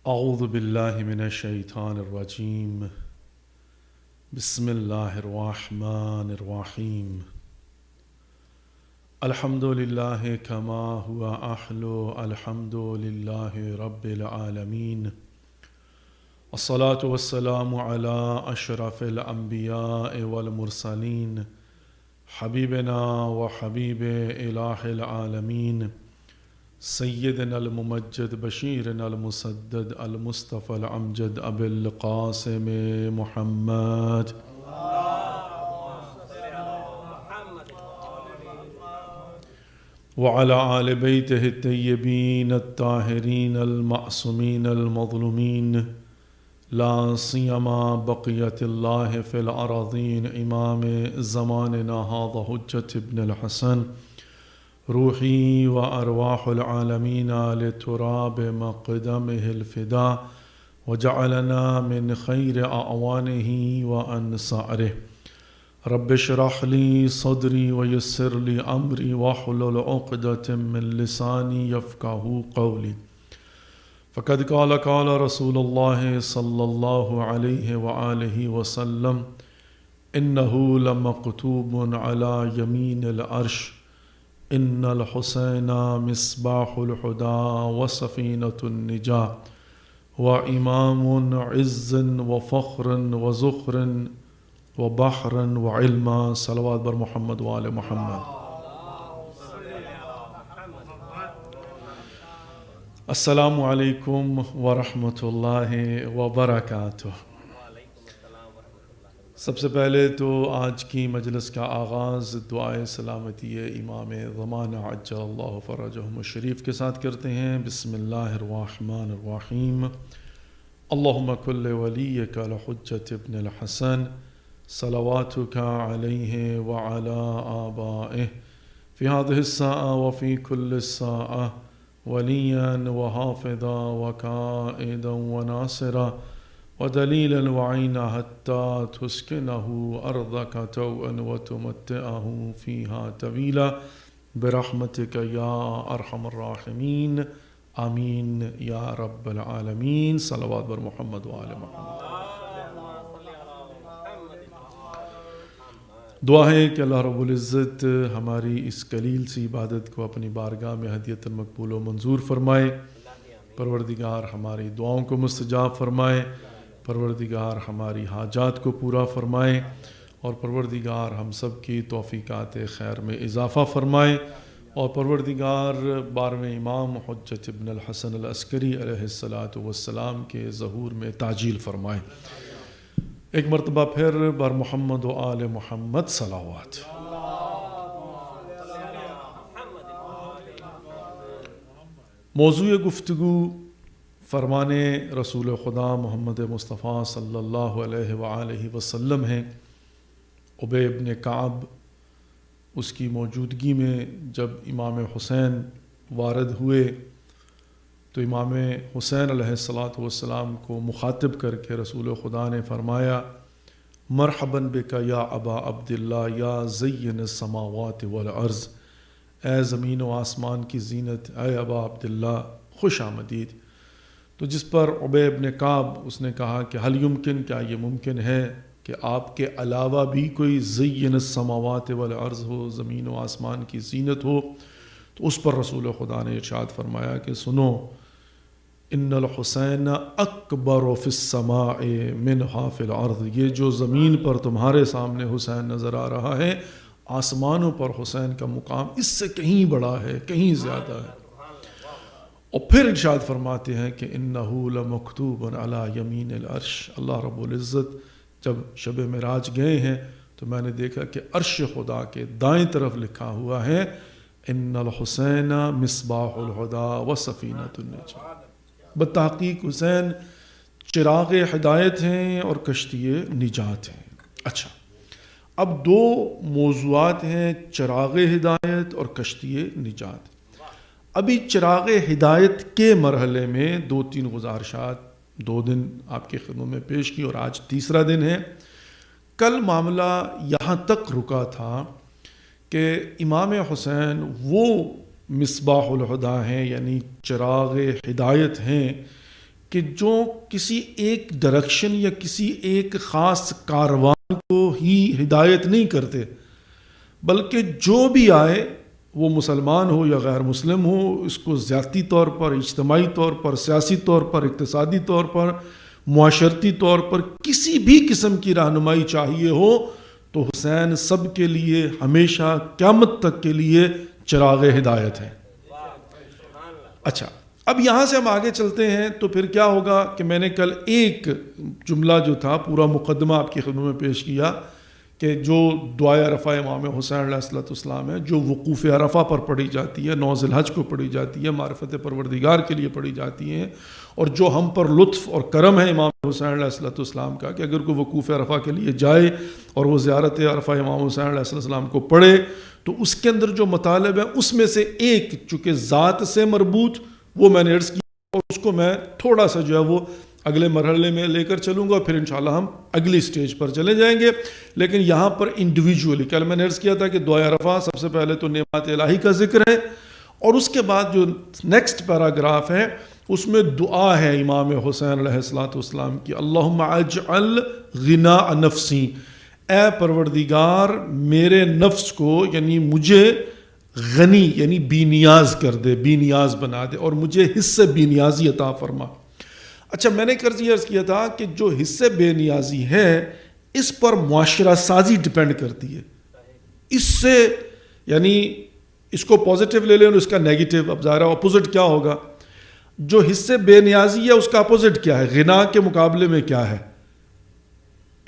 اعوذ باللہ من الشیطان الرجیم بسم اللہ الرحمن الرحیم الحمد للہ کما ہوا احلو الحمد للہ رب العالمین الصلاة والسلام علی اشرف الانبیاء والمرسلین حبیبنا و حبیب الہ العالمین سیدنا الممجد بشیرنا المسدد المصطفى الامجد ابی القاسم محمد وعلى آل بیتہ الطیبین الطاہرین المعصومین المظلومین لا سیما بقیت اللہ فی الارضین امام زماننا هذا حجة ابن الحسن روحی و ارواح العالمین لتراب مقدمه الفداء وجعلنا من خیر اعوانه وانصاره رب اشرح لي صدري ويسر لي امري واحلل عقدة من لساني يفقهوا قولي فقد قال رسول الله صلى الله عليه وآله وسلم انه لمكتوب على يمين العرش ان الحسین مصباح الہدی وسفینۃ النجاة وامام عز وفخر وذخر وبحر وعلما صلوات بر محمد وآل محمد۔ السلام علیکم ورحمۃ اللہ وبرکاتہ۔ سب سے پہلے تو آج کی مجلس کا آغاز دعائے سلامتی امام زمانہ عجل اللہ فرجہم الشریف کے ساتھ کرتے ہیں۔ بسم اللہ الرحمن الرحیم۔ اللہم کل ولیک الحجۃ ابن الحسن صلواتک علیہ وعلی آبائہ فی هذه الساعة وفی کل الساعة ولیا وحافظا وقائدا وناصرا ودلیلا وعینا حتی تسکنہ ارضک طوعا وتمتعہ فیہا طویلا برحمتک یا ارحم الراحمین آمین یا رب العالمین۔ صلوات بر محمد وآل محمد۔ دعا ہے کہ اللہ رب العزت ہماری اس قلیل سی عبادت کو اپنی بارگاہ میں ہدیۃ مقبول و منظور فرمائے۔ پروردگار ہماری دعاؤں کو مستجاب فرمائے۔ پروردگار ہماری حاجات کو پورا فرمائے، اور پروردگار ہم سب کی توفیقات خیر میں اضافہ فرمائے، اور پروردگار 12ویں امام حجت ابن الحسن العسکری علیہ السلام کے ظہور میں تعجیل فرمائے۔ ایک مرتبہ پھر بر محمد و آل محمد صلوات۔ موضوع گفتگو فرمان رسول خدا محمد مصطفیٰ صلی اللہ علیہ وآلہ وسلم ہے۔ ابی ابن کعب اس کی موجودگی میں جب امام حسین وارد ہوئے تو امام حسین علیہ السلام کو مخاطب کر کے رسول خدا نے فرمایا مرحباً بک یا ابا عبداللہ یا زین السماوات والارض، اے زمین و آسمان کی زینت، اے ابا عبداللہ خوش آمدید۔ تو جس پر ابی ابن کعب اس نے کہا کہ حل یمکن، کیا یہ ممکن ہے کہ آپ کے علاوہ بھی کوئی زین السماوات والارض ہو، زمین و آسمان کی زینت ہو؟ تو اس پر رسول خدا نے ارشاد فرمایا کہ سنو، ان الحسین اکبر فی السماء منہا فی الارض، یہ جو زمین پر تمہارے سامنے حسین نظر آ رہا ہے، آسمانوں پر حسین کا مقام اس سے کہیں بڑا ہے، کہیں زیادہ ہے۔ اور پھر ارشاد فرماتے ہیں کہ انہو لمکتوب علی یمین العرش، اللہ رب العزت جب شب معراج گئے ہیں تو میں نے دیکھا کہ عرش خدا کے دائیں طرف لکھا ہوا ہے ان الحسین مصباح الہدی وسفینۃ النجاة، بتحقیق حسین چراغ ہدایت ہیں اور کشتی نجات ہیں۔ اچھا، اب دو موضوعات ہیں، چراغ ہدایت اور کشتی نجات۔ ابھی چراغ ہدایت کے مرحلے میں 2-3 گزارشات 2 دن آپ کی خدمت میں پیش کی، اور آج تیسرا دن ہے۔ کل معاملہ یہاں تک رکا تھا کہ امام حسین وہ مصباح الہدی ہیں، یعنی چراغ ہدایت ہیں کہ جو کسی ایک ڈائریکشن یا کسی ایک خاص کاروان کو ہی ہدایت نہیں کرتے، بلکہ جو بھی آئے وہ مسلمان ہو یا غیر مسلم ہو، اس کو ذاتی طور پر، اجتماعی طور پر، سیاسی طور پر، اقتصادی طور پر، معاشرتی طور پر کسی بھی قسم کی رہنمائی چاہیے ہو، تو حسین سب کے لیے ہمیشہ قیامت تک کے لیے چراغ ہدایت ہے۔ اچھا، اب یہاں سے ہم آگے چلتے ہیں تو پھر کیا ہوگا کہ میں نے کل ایک جملہ جو تھا پورا مقدمہ آپ کی خدمت میں پیش کیا کہ جو دعائے عرفہ امام حسین علیہ السلام ہے، جو وقوف عرفہ پر پڑھی جاتی ہے، 9 ذی الحج کو پڑھی جاتی ہے، معرفت پروردگار کے لیے پڑھی جاتی ہیں، اور جو ہم پر لطف اور کرم ہے امام حسین علیہ السلام کا کہ اگر کوئی وقوف عرفہ کے لیے جائے اور وہ زیارت عرفہ امام حسین علیہ السلام کو پڑھے تو اس کے اندر جو مطالب ہے اس میں سے ایک چونکہ ذات سے مربوط، وہ میں نے عرض کیا اور اس کو میں تھوڑا سا جو ہے وہ اگلے مرحلے میں لے کر چلوں گا، پھر انشاءاللہ ہم اگلی سٹیج پر چلے جائیں گے۔ لیکن یہاں پر انڈیویجولی کل میں نے عرض کیا تھا کہ دعائے عرفہ سب سے پہلے تو نعمات الہی کا ذکر ہے، اور اس کے بعد جو نیکسٹ پیراگراف ہے اس میں دعا ہے امام حسین علیہ السلام کی، اللہم اجعل غناء نفسی، اے پروردگار میرے نفس کو یعنی مجھے غنی یعنی بے نیاز کر دے، بے نیاز بنا دے، اور مجھے حصے بے نیازی عطا فرما۔ اچھا، میں نے عرض کیا تھا کہ جو حصے بے نیازی ہے اس پر معاشرہ سازی ڈپینڈ کرتی ہے، اس سے یعنی اس کو پازیٹیو لے لیں اور اس کا نیگیٹو، اب ظاہر اپوزٹ کیا ہوگا؟ جو حصے بے نیازی ہے اس کا اپوزٹ کیا ہے؟ غنا کے مقابلے میں کیا ہے؟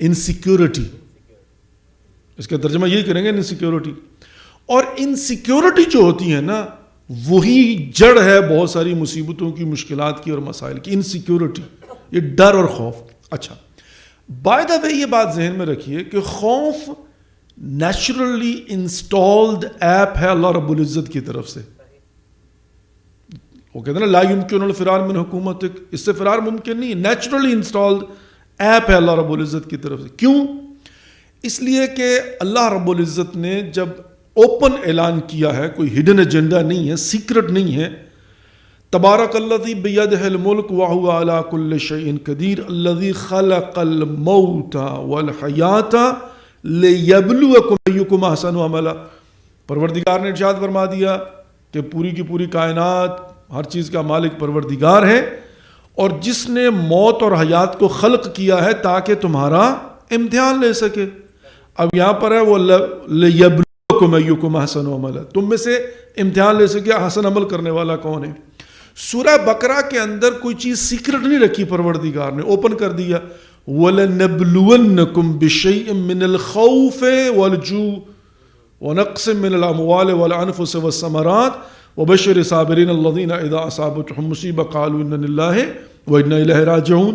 انسیکیورٹی، اس کا ترجمہ یہی کریں گے، انسیکیورٹی۔ اور انسیکیورٹی جو ہوتی ہے نا وہی جڑ ہے بہت ساری مصیبتوں کی، مشکلات کی اور مسائل کی، انسیکیورٹی، یہ ڈر اور خوف۔ اچھا، بائی دا وے یہ بات ذہن میں رکھیے کہ خوف نیچرلی انسٹالڈ ایپ ہے اللہ رب العزت کی طرف سے۔ وہ کہتے ہیں نا لا یمکن الفرار من حکومتک، اس سے فرار ممکن نہیں ہے، نیچرلی انسٹالڈ ایپ ہے اللہ رب العزت کی طرف سے۔ کیوں؟ اس لیے کہ اللہ رب العزت نے جب اوپن اعلان کیا ہے، کوئی ہڈن ایجنڈا نہیں ہے، سیکرٹ نہیں ہے، تبارک الذی بیدہ الملک وہو علی کل شیء قدیر الذی خلق الموت والحیات لیبلوکم ایکم احسن عملا۔ پروردگار نے ارشاد فرما دیا کہ پوری کی پوری کائنات ہر چیز کا مالک پروردگار ہے، اور جس نے موت اور حیات کو خلق کیا ہے تاکہ تمہارا امتحان لے سکے۔ اب یہاں پر ہے وہ لیبلوکم ایکم احسن عملا، تم میں سے امتحان لے سکے احسن عمل کرنے والا کون ہے۔ سورہ بقرہ کے اندر کوئی چیز سیکرٹ نہیں رکھی، پروردگار نے اوپن کر دیا، وَلَنَبْلُوَنَّكُمْ بِشَيْءٍ مِّنَ الْخَوْفِ وَالْجُوعِ وَنَقْصٍ مِّنَ الْأَمْوَالِ وَالْأَنفُسِ وَالثَّمَرَاتِ وَبَشِّرِ الصَّابِرِينَ الَّذِينَ إِذَا أَصَابَتْهُمْ مُصِيبَةٌ قَالُوا إِنَّا لِلَّهِ وَإِنَّا إِلَيْهِ رَاجِعُونَ۔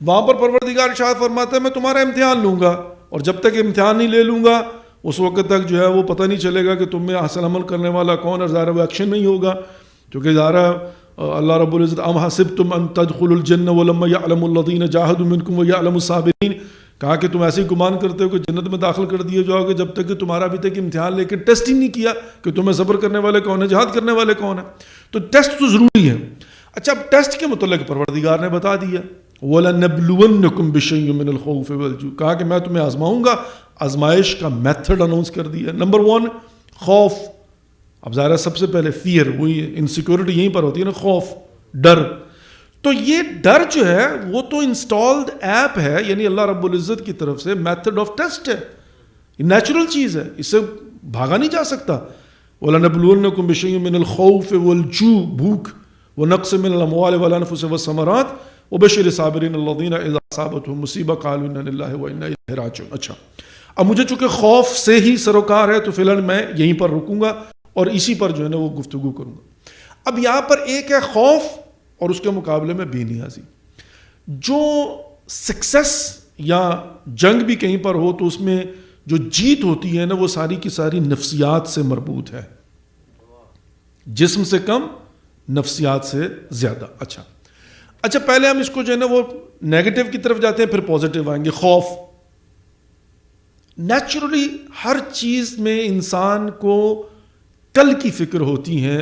وہاں پر پروردگار ارشاد فرماتا ہے میں تمہارا امتحان لوں گا، اور جب تک امتحان نہیں لے لوں گا اس وقت تک جو ہے وہ پتہ نہیں چلے گا کہ تم میں احسن عمل کرنے والا کون ہے، ظاہر وہ ایکشن نہیں ہوگا، کیونکہ ظاہر اللہ رب العزت ام حسبتم ان تدخلوا الجنہ ولما یعلم الذین جاہدوا منکم ویعلم الصابرین، کہا کہ تم ایسے ہی گمان کرتے ہو کہ جنت میں داخل کر دیے جاؤ گے جب تک کہ تمہارا ابھی تک امتحان لے کے ٹیسٹ ہی نہیں کیا کہ تمہیں صبر کرنے والے کون ہیں، جہاد کرنے والے کون ہیں۔ تو ٹیسٹ تو ضروری ہے۔ اچھا، اب ٹیسٹ کے متعلق پروردگار نے بتا دیا وَلَنَبْلُوَنَّكُمْ بِشَيْءٍ مِّنَ الْخَوْفِ وَالْجُوعِ، کہا کہ میں تمہیں آزماؤں گا، آزمائش کا میتھڈ اناؤنس کر دیا۔ نمبر 1 خوف، اب ظاہر سب سے پہلے فیئر، وہی انسیکیورٹی یہیں پر ہوتی ہے نا، خوف، ڈر۔ تو یہ ڈر جو ہے وہ تو انسٹالڈ ایپ ہے، یعنی اللہ رب العزت کی طرف سے میتھڈ آف ٹیسٹ ہے، نیچرل چیز ہے، اس سے بھاگا نہیں جا سکتا۔ وَلَنَبْلُوَنَّكُمْ بِشَيْءٍ مِّنَ الْخَوْفِ وَالْجُوعِ، بھوک، وَنَقْصٍ مِّنَ الْأَمْوَالِ وَالْأَنفُسِ وَالثَّمَرَاتِ وَبَشِّرِ الصَّابِرِينَ الَّذِينَ إِذَا أَصَابَتْهُمْ مُصِيبَةٌ قَالُوا إِنَّا لِلَّهِ وَإِنَّا إِلَيْهِ رَاجِعُونَ۔ اچھا، اب مجھے چونکہ خوف سے ہی سروکار ہے تو فی الحال میں یہیں پر رکوں گا اور اسی پر جو ہے نا وہ گفتگو کروں گا۔ اب یہاں پر ایک ہے خوف اور اس کے مقابلے میں بے نیازی۔ جو سکسیس یا جنگ بھی کہیں پر ہو تو اس میں جو جیت ہوتی ہے نا وہ ساری کی ساری نفسیات سے مربوط ہے، جسم سے کم نفسیات سے زیادہ۔ اچھا پہلے ہم اس کو جو ہے نا وہ نیگیٹو کی طرف جاتے ہیں، پھر پازیٹیو آئیں گے۔ خوف، نیچرلی ہر چیز میں انسان کو کل کی فکر ہوتی ہے،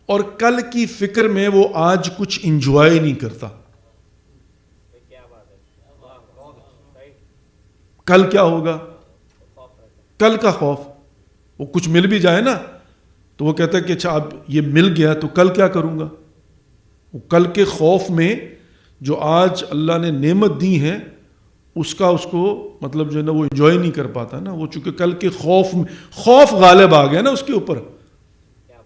اور کل کی فکر میں وہ آج کچھ انجوائے نہیں کرتا۔ کل کیا ہوگا؟ کل کا خوف. وہ کچھ مل بھی جائے نا تو وہ کہتا ہے کہ اچھا اب یہ مل گیا تو کل کیا کروں گا. وہ کل کے خوف میں جو آج اللہ نے نعمت دی ہے اس کو مطلب جو ہے نا وہ انجوائے نہیں کر پاتا نا. وہ چونکہ کل کے خوف غالب آ گیا نا اس کے اوپر.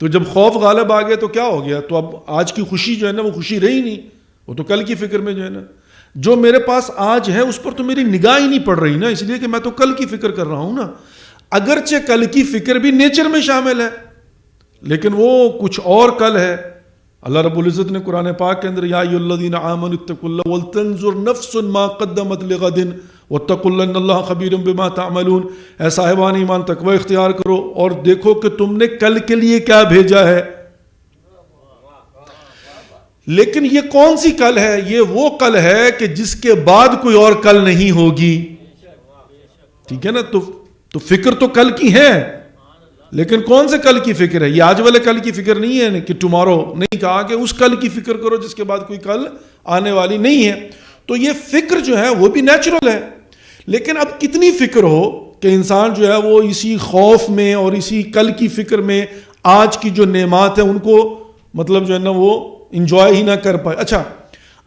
تو جب خوف غالب آ گیا تو کیا ہو گیا؟ تو اب آج کی خوشی جو ہے نا وہ خوشی رہی نہیں. وہ تو کل کی فکر میں جو ہے نا جو میرے پاس آج ہے اس پر تو میری نگاہ ہی نہیں پڑ رہی نا, اس لیے کہ میں تو کل کی فکر کر رہا ہوں نا. اگرچہ کل کی فکر بھی نیچر میں شامل ہے لیکن وہ کچھ اور کل ہے. اللہ رب العزت نے قرآن پاک کے اندر یا ایھا الذین آمنوا اتقوا اللہ ولتنظر نفس ما قدمت لغد واتقوا اللہ ان اللہ خبیر بما تعملون. اے صاحبان ایمان تقوی اختیار کرو اور دیکھو کہ تم نے کل کے لیے کیا بھیجا ہے. لیکن یہ کون سی کل ہے؟ یہ وہ کل ہے کہ جس کے بعد کوئی اور کل نہیں ہوگی. ٹھیک ہے نا. تو فکر تو کل کی ہے لیکن کون سے کل کی فکر ہے؟ یہ آج والے کل کی فکر نہیں ہے کہ ٹمارو, نہیں کہا کہ اس کل کی فکر کرو جس کے بعد کوئی کل آنے والی نہیں ہے. تو یہ فکر جو ہے وہ بھی نیچرل ہے لیکن اب کتنی فکر ہو کہ انسان جو ہے وہ اسی خوف میں اور اسی کل کی فکر میں آج کی جو نعمات ہیں ان کو مطلب جو ہے نا وہ انجوائے ہی نہ کر پائے. اچھا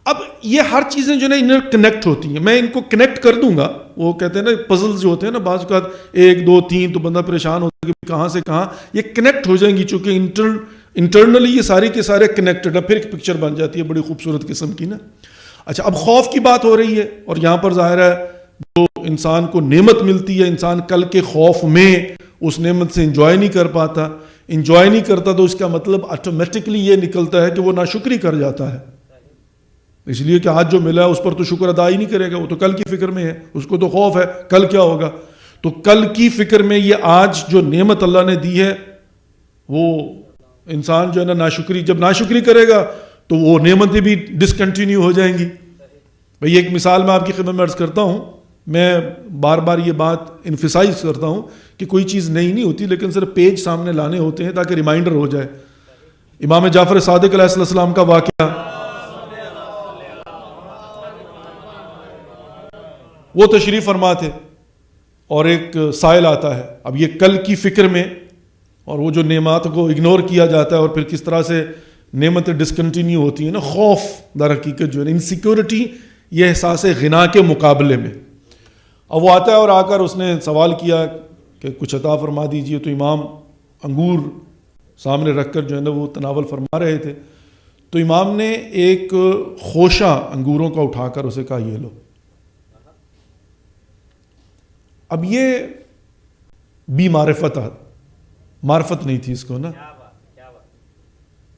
اب یہ ہر چیزیں جو ہے نا انر کنیکٹ ہوتی ہیں. میں ان کو کنیکٹ کر دوں گا. وہ کہتے ہیں نا پزلز جو ہوتے ہیں نا بعض اوقات 1 2 3 تو بندہ پریشان ہوتا ہے کہ کہاں سے کہاں یہ کنیکٹ ہو جائیں گی چونکہ انٹرنلی یہ ساری کے سارے کنیکٹڈ ہے. پھر ایک پکچر بن جاتی ہے بڑی خوبصورت قسم کی نا. اچھا اب خوف کی بات ہو رہی ہے اور یہاں پر ظاہر ہے جو انسان کو نعمت ملتی ہے انسان کل کے خوف میں اس نعمت سے انجوائے نہیں کر پاتا. انجوائے نہیں کرتا تو اس کا مطلب آٹومیٹکلی یہ نکلتا ہے کہ وہ ناشکری کر جاتا ہے. اس لیے کہ آج جو ملا ہے اس پر تو شکر ادا ہی نہیں کرے گا. وہ تو کل کی فکر میں ہے, اس کو تو خوف ہے کل کیا ہوگا. تو کل کی فکر میں یہ آج جو نعمت اللہ نے دی ہے وہ انسان جو ہے نا ناشکری, جب ناشکری کرے گا تو وہ نعمتیں بھی ڈسکنٹینیو ہو جائیں گی. بھئی ایک مثال میں آپ کی خدمت میں عرض کرتا ہوں. میں بار بار یہ بات انفسائز کرتا ہوں کہ کوئی چیز نئی نہیں ہوتی لیکن صرف پیج سامنے لانے ہوتے ہیں تاکہ ریمائنڈر ہو جائے. امام جعفر صادق علیہ السلام کا واقعہ, وہ تشریف فرما تھے اور ایک سائل آتا ہے. اب یہ کل کی فکر میں اور وہ جو نعمات کو اگنور کیا جاتا ہے اور پھر کس طرح سے نعمتیں ڈسکنٹینیو ہوتی ہیں نا. خوف در حقیقت جو ہے انسیکیورٹی یہ احساس غنا کے مقابلے میں. اب وہ آتا ہے اور آ کر اس نے سوال کیا کہ کچھ عطا فرما دیجئے. تو امام انگور سامنے رکھ کر جو ہے نا وہ تناول فرما رہے تھے. تو امام نے ایک خوشہ انگوروں کا اٹھا کر اسے کہا یہ لو. اب یہ بھی معرفت نہیں تھی اس کو نا.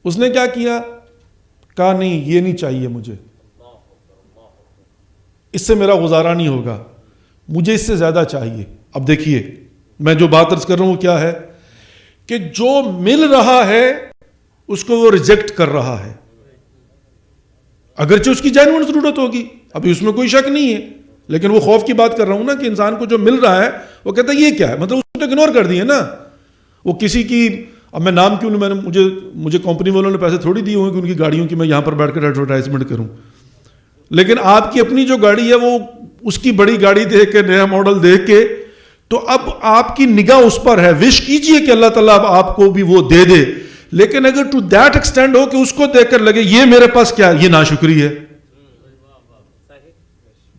اس نے کیا کیا, کہا نہیں یہ نہیں چاہیے مجھے, اس سے میرا گزارا نہیں ہوگا, مجھے اس سے زیادہ چاہیے. اب دیکھیے میں جو بات عرض کر رہا ہوں وہ کیا ہے کہ جو مل رہا ہے اس کو وہ ریجیکٹ کر رہا ہے اگرچہ اس کی جینوئن ضرورت ہوگی, ابھی اس میں کوئی شک نہیں ہے. لیکن وہ خوف کی بات کر رہا ہوں نا کہ انسان کو جو مل رہا ہے وہ کہتا ہے یہ کیا ہے, مطلب اس کو تو اگنور کر دیے نا. وہ کسی کی, اب میں نام کیوں نہیں, میں نے مجھے کمپنی والوں نے پیسے تھوڑی دیے ہوئے کہ ان کی گاڑیوں کی میں یہاں پر بیٹھ کر ایڈورٹائزمنٹ کروں. لیکن آپ کی اپنی جو گاڑی ہے وہ اس کی بڑی گاڑی دیکھ کے نیا ماڈل دیکھ کے تو اب آپ کی نگاہ اس پر ہے. وش کیجئے کہ اللہ تعالیٰ اب آپ کو بھی وہ دے دے, لیکن اگر ٹو دیٹ ایکسٹینڈ ہو کہ اس کو دیکھ کر لگے یہ میرے پاس کیا, یہ ناشکری ہے.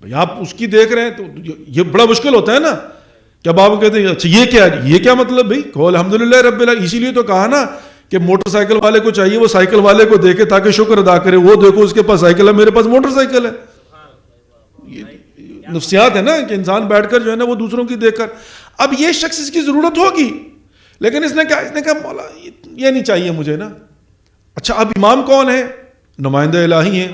بھئی آپ اس کی دیکھ رہے ہیں تو یہ بڑا مشکل ہوتا ہے نا کہ اب آپ کہتے ہیں اچھا یہ کیا مطلب. بھئی کہو الحمدللہ رب العالمین. اسی لیے تو کہا نا کہ موٹر سائیکل والے کو چاہیے وہ سائیکل والے کو دیکھے تاکہ شکر ادا کرے. وہ دیکھو اس کے پاس سائیکل ہے, میرے پاس موٹر سائیکل ہے. یہ نفسیات ہے نا کہ انسان بیٹھ کر جو ہے نا وہ دوسروں کی دیکھ کر, اب یہ شخص اس کی ضرورت ہوگی لیکن اس نے کہا مولا یہ نہیں چاہیے مجھے نا. اچھا اب امام کون ہے؟ نمائندہ الہی ہیں.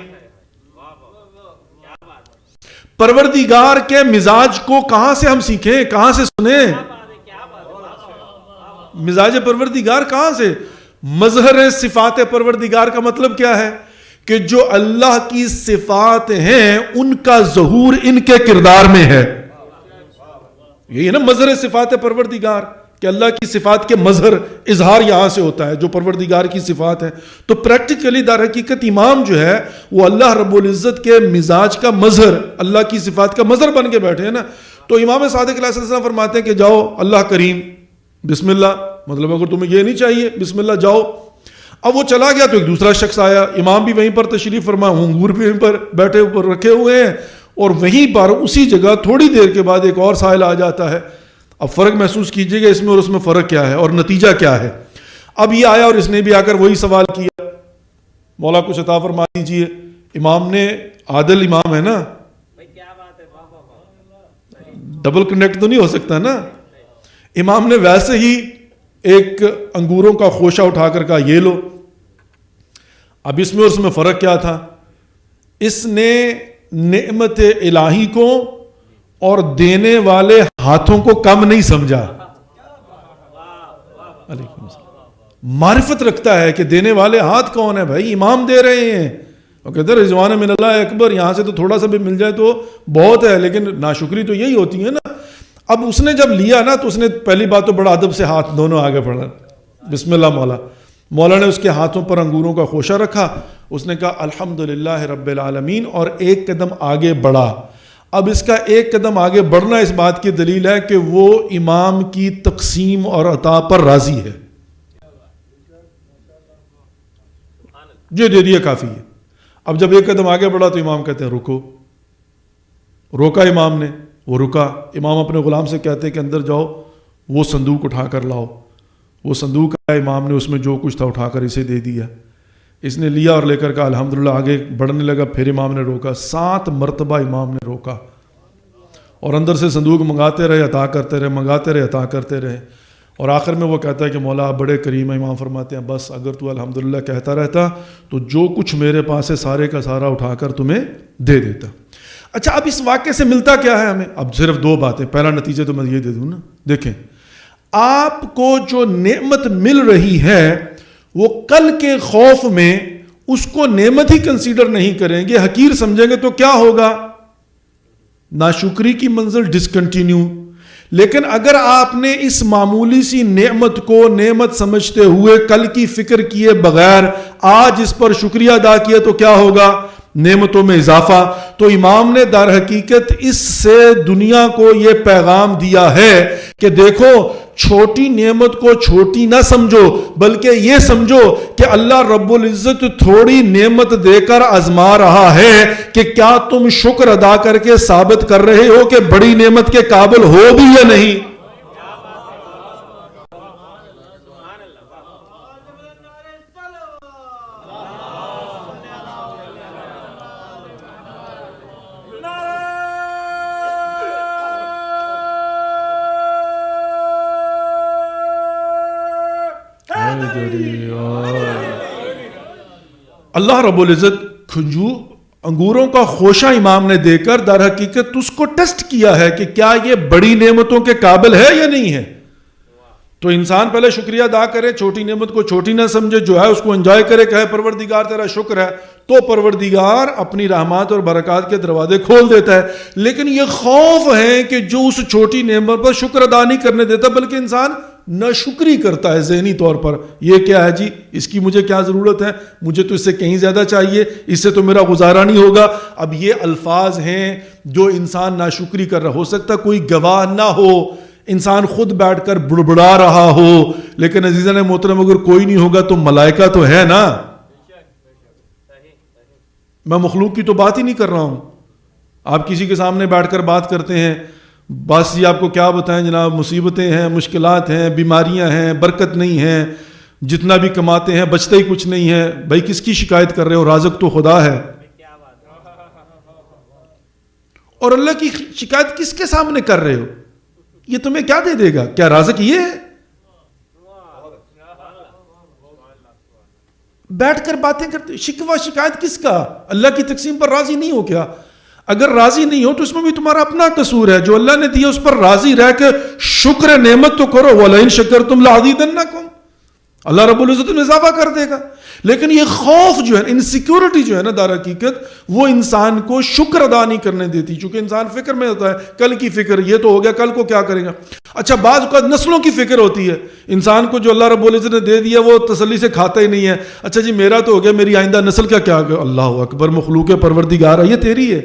پروردگار کے مزاج کو کہاں سے ہم سیکھیں, کہاں سے سنیں؟ مزاج پروردگار کہاں سے؟ مظہر صفات پروردگار کا مطلب کیا ہے کہ جو اللہ کی صفات ہیں ان کا ظہور ان کے کردار میں ہے. یہی ہے نا مظہر صفات پروردگار, کہ اللہ کی صفات کے مظہر اظہار یہاں سے ہوتا ہے جو پروردگار کی صفات ہے. تو پریکٹیکلی در حقیقت امام جو ہے وہ اللہ رب العزت کے مزاج کا مظہر, اللہ کی صفات کا مظہر بن کے بیٹھے ہیں نا. تو امام صادق علیہ السلام فرماتے ہیں کہ جاؤ اللہ کریم بسم اللہ، مطلب اگر تمہیں یہ نہیں چاہیے بسم اللہ جاؤ. اب وہ چلا گیا تو ایک دوسرا شخص آیا، امام بھی وہیں پر تشریف فرما، انگور بھی وہیں پر بیٹھے اوپر رکھے ہوئے ہیں، اور وہیں پر اسی جگہ تھوڑی دیر کے بعد ایک اور سائل آ جاتا ہے. اب فرق محسوس کیجئے گا اس میں اور اس میں فرق کیا ہے اور نتیجہ کیا ہے. اب یہ آیا اور اس نے بھی آ کر وہی سوال کیا، مولا کچھ عطا فرما دیجئے. امام نے، عادل امام ہے نا، ڈبل کنیکٹ تو نہیں ہو سکتا نا. امام نے ویسے ہی ایک انگوروں کا خوشہ اٹھا کر کہا یہ لو. اب اس میں اور اس میں فرق کیا تھا؟ اس نے نعمت الہی کو اور دینے والے ہاتھوں کو کم نہیں سمجھا. علیکم السلام. معرفت رکھتا ہے کہ دینے والے ہاتھ کون ہے بھائی، امام دے رہے ہیں. وہ کہتے ہیں رضوان من اللہ اکبر، یہاں سے تو تھوڑا سا بھی مل جائے تو بہت ہے، لیکن ناشکری تو یہی ہوتی ہے نا. اب اس نے جب لیا نا تو اس نے پہلی بات تو بڑا ادب سے ہاتھ دونوں آگے بڑھا، بسم اللہ مولا. مولا نے اس کے ہاتھوں پر انگوروں کا خوشہ رکھا، اس نے کہا الحمدللہ رب العالمین، اور ایک قدم آگے بڑھا. اب اس کا ایک قدم آگے بڑھنا اس بات کی دلیل ہے کہ وہ امام کی تقسیم اور عطا پر راضی ہے. جو دے دیا کافی ہے. اب جب ایک قدم آگے بڑھا تو امام کہتے ہیں رکو. روکا امام نے، وہ رکا. امام اپنے غلام سے کہتے ہیں کہ اندر جاؤ وہ صندوق اٹھا کر لاؤ. وہ صندوق آیا، امام نے اس میں جو کچھ تھا اٹھا کر اسے دے دیا. اس نے لیا اور لے کر کہا الحمدللہ، آگے بڑھنے لگا. پھر امام نے روکا، 7 مرتبہ امام نے روکا اور اندر سے صندوق منگاتے رہے، عطا کرتے رہے، منگاتے رہے، عطا کرتے رہے. اور آخر میں وہ کہتا ہے کہ مولا آپ بڑے کریم ہیں. امام فرماتے ہیں بس اگر تو الحمدللہ کہتا رہتا تو جو کچھ میرے پاس ہے سارے کا سارا اٹھا کر تمہیں دے دیتا. اچھا اب اس واقعے سے ملتا کیا ہے ہمیں؟ اب صرف 2 باتیں. پہلا نتیجہ تو میں یہ دے دوں نا، دیکھیں آپ کو جو نعمت مل رہی ہے وہ کل کے خوف میں اس کو نعمت ہی کنسیڈر نہیں کریں گے، حقیر سمجھیں گے تو کیا ہوگا؟ ناشکری کی منزل، ڈسکنٹینیو. لیکن اگر آپ نے اس معمولی سی نعمت کو نعمت سمجھتے ہوئے کل کی فکر کیے بغیر آج اس پر شکریہ ادا کیا تو کیا ہوگا؟ نعمتوں میں اضافہ. تو امام نے در حقیقت اس سے دنیا کو یہ پیغام دیا ہے کہ دیکھو چھوٹی نعمت کو چھوٹی نہ سمجھو، بلکہ یہ سمجھو کہ اللہ رب العزت تھوڑی نعمت دے کر آزما رہا ہے کہ کیا تم شکر ادا کر کے ثابت کر رہے ہو کہ بڑی نعمت کے قابل ہو بھی یا نہیں. اللہ رب العزت انگوروں کا خوشہ امام نے دے کر در حقیقت اس کو ٹیسٹ کیا ہے کہ کیا یہ بڑی نعمتوں کے قابل ہے یا نہیں ہے. تو انسان پہلے شکریہ ادا کرے، چھوٹی نعمت کو چھوٹی نہ سمجھے، جو ہے اس کو انجوائے کرے، کہے پروردگار تیرا شکر ہے، تو پروردگار اپنی رحمات اور برکات کے دروازے کھول دیتا ہے. لیکن یہ خوف ہے کہ جو اس چھوٹی نعمت پر شکر ادا نہیں کرنے دیتا بلکہ انسان ناشکری کرتا ہے ذہنی طور پر. یہ کیا ہے جی، اس کی مجھے کیا ضرورت ہے، مجھے تو اس سے کہیں زیادہ چاہیے، اس سے تو میرا گزارا نہیں ہوگا. اب یہ الفاظ ہیں جو انسان ناشکری کر رہا. ہو سکتا کوئی گواہ نہ ہو، انسان خود بیٹھ کر بڑبڑا رہا ہو، لیکن عزیزان محترم اگر کوئی نہیں ہوگا تو ملائکہ تو ہے نا. میں مخلوق کی تو بات ہی نہیں کر رہا ہوں. آپ کسی کے سامنے بیٹھ کر بات کرتے ہیں، بس یہ آپ کو کیا بتائیں جناب، مصیبتیں ہیں، مشکلات ہیں، بیماریاں ہیں، برکت نہیں ہے، جتنا بھی کماتے ہیں بچتا ہی کچھ نہیں ہے. بھائی کس کی شکایت کر رہے ہو؟ رازق تو خدا ہے. اور اللہ کی شکایت کس کے سامنے کر رہے ہو؟ یہ تمہیں کیا دے دے گا؟ کیا رازق یہ ہے؟ بیٹھ کر باتیں کرتے، شکوہ شکایت کس کا؟ اللہ کی تقسیم پر راضی نہیں ہو کیا؟ اگر راضی نہیں ہو تو اس میں بھی تمہارا اپنا قصور ہے. جو اللہ نے دیا اس پر راضی رہ کے شکر نعمت تو کرو. وَلَئِن شَكَرْتُمْ لَأَزِيدَنَّكُمْ، اللہ رب العزت میں اضافہ کر دے گا. لیکن یہ خوف جو ہے، انسیکیورٹی جو ہے نا در حقیقت، وہ انسان کو شکر ادا نہیں کرنے دیتی. چونکہ انسان فکر میں ہوتا ہے، کل کی فکر، یہ تو ہو گیا کل کو کیا کرے گا. اچھا بعض اوقات نسلوں کی فکر ہوتی ہے. انسان کو جو اللہ رب العزت نے دے دیا وہ تسلی سے کھاتا ہی نہیں ہے. اچھا جی میرا تو ہو گیا، میری آئندہ نسل کا کیا ہوگا؟ اللہ اکبر، مخلوق پروردگار ہے، یہ تیری ہے.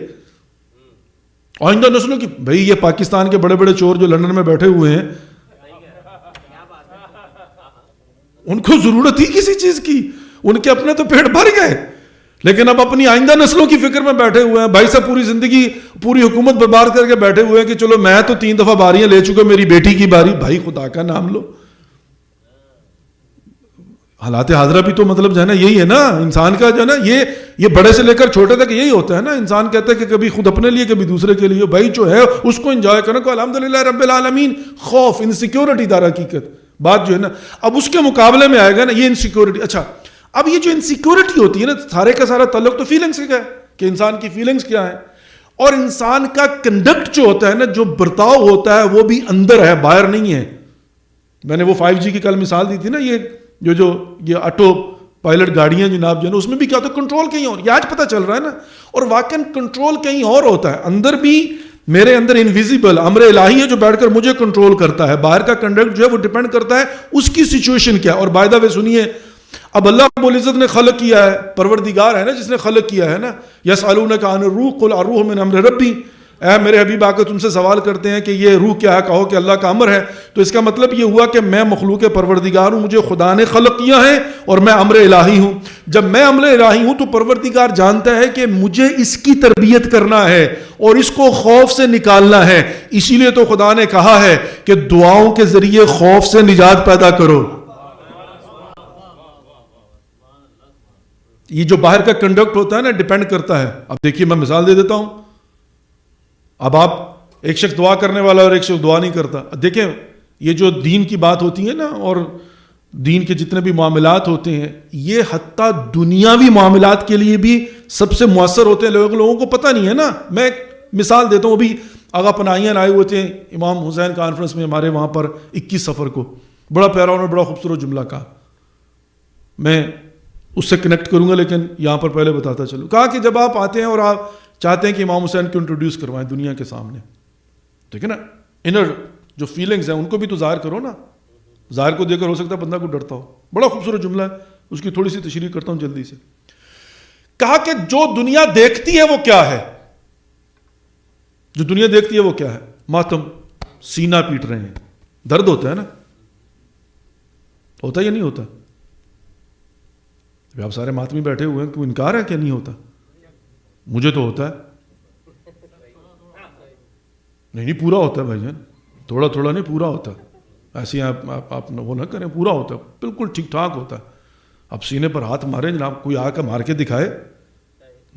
آئندہ نسلوں کی، بھائی یہ پاکستان کے بڑے بڑے چور جو لندن میں بیٹھے ہوئے ہیں، ان کو ضرورت ہی کسی چیز کی، ان کے اپنے تو پیٹ بھر گئے، لیکن اب اپنی آئندہ نسلوں کی فکر میں بیٹھے ہوئے ہیں. بھائی صاحب پوری زندگی پوری حکومت برباد کر کے بیٹھے ہوئے ہیں کہ چلو میں تو 3 دفعہ باریاں لے چکا، میری بیٹی کی باری. بھائی خدا کا نام لو. حالات حاضرہ بھی تو مطلب جو ہے نا یہی ہے نا انسان کا، جو ہے نا یہ بڑے سے لے کر چھوٹے تک یہی ہوتا ہے نا. انسان کہتا ہے کہ کبھی خود اپنے لیے کبھی دوسرے کے لیے. بھائی جو ہے اس کو انجوائے کرنے کو الحمدللہ رب العالمین. خوف انسیکیورٹی دار حقیقت بات جو ہے نا، اب اس کے مقابلے میں آئے گا نا یہ انسیکیورٹی. اچھا اب یہ جو انسیکیورٹی ہوتی ہے نا، سارے کا سارا تعلق تو فیلنگس کا ہے کہ انسان کی فیلنگس کیا ہے، اور انسان کا کنڈکٹ جو ہوتا ہے نا، جو برتاؤ ہوتا ہے وہ بھی اندر ہے، باہر نہیں ہے. میں نے وہ 5G کی کل مثال دی تھی نا، یہ آٹو پائلٹ گاڑیاں جناب جو ہے نا، اس میں بھی کیا ہوتا ہے کنٹرول کہیں اور. یہ آج پتہ چل رہا ہے نا، اور واقعاً کنٹرول کہیں اور ہوتا ہے. اندر بھی میرے اندر انویزیبل امر الہی ہے جو بیٹھ کر مجھے کنٹرول کرتا ہے. باہر کا کنڈکٹ جو ہے وہ ڈیپینڈ کرتا ہے اس کی سچویشن کیا. اور بائی دا وے سنیے، اب اللہ رب العزت نے خلق کیا ہے، پروردگار ہے نا جس نے خلق کیا ہے نا. یسألونک عن الروح قل الروح من امر ربی. اے میرے حبیب آ کے تم سے سوال کرتے ہیں کہ یہ روح کیا ہے، کہو کہ اللہ کا امر ہے. تو اس کا مطلب یہ ہوا کہ میں مخلوق پروردگار ہوں، مجھے خدا نے خلق کیا ہے اور میں امر الہی ہوں. جب میں امر الہی ہوں تو پروردگار جانتا ہے کہ مجھے اس کی تربیت کرنا ہے اور اس کو خوف سے نکالنا ہے. اسی لیے تو خدا نے کہا ہے کہ دعاؤں کے ذریعے خوف سے نجات پیدا کرو. یہ جو باہر کا کنڈکٹ ہوتا ہے نا ڈیپینڈ کرتا ہے. اب دیکھیے میں مثال دے دیتا ہوں. اب آپ ایک شخص دعا کرنے والا اور ایک شخص دعا نہیں کرتا. دیکھیں یہ جو دین کی بات ہوتی ہے نا، اور دین کے جتنے بھی معاملات ہوتے ہیں، یہ حتیٰ دنیاوی معاملات کے لیے بھی سب سے مؤثر ہوتے ہیں. لوگوں کو پتہ نہیں ہے نا. میں ایک مثال دیتا ہوں. ابھی آغا پناہیاں آئے ہوئے تھے امام حسین کانفرنس میں ہمارے وہاں پر 21 سفر کو. بڑا پیارا انہوں نے بڑا خوبصورت جملہ کہا، میں اس سے کنیکٹ کروں گا لیکن یہاں پر پہلے بتاتا چلوں. کہا کہ جب آپ آتے ہیں اور آپ چاہتے ہیں کہ امام حسین کو انٹروڈیوس کروائیں دنیا کے سامنے، ٹھیک ہے نا، انر جو فیلنگز ہیں ان کو بھی تو ظاہر کرو نا. ظاہر کو دیکھ کر ہو سکتا ہے بندہ کو ڈرتا ہو. بڑا خوبصورت جملہ ہے، اس کی تھوڑی سی تشریح کرتا ہوں جلدی سے. کہا کہ جو دنیا دیکھتی ہے وہ کیا ہے، جو دنیا دیکھتی ہے وہ کیا ہے؟ ماتم، سینہ پیٹ رہے ہیں، درد ہوتا ہے نا، ہوتا یا نہیں ہوتا؟ آپ سارے ماتمی بیٹھے ہوئے ہیں، کوئی انکار ہے کہ نہیں ہوتا؟ مجھے تو ہوتا ہے. نہیں پورا ہوتا ہے بھائی جان، تھوڑا تھوڑا نہیں، پورا ہوتا ہے. ایسے آپ وہ نہ کریں، پورا ہوتا ہے، بالکل ٹھیک ٹھاک ہوتا ہے. اب سینے پر ہاتھ ماریں جناب، کوئی آ کر مار کے دکھائے،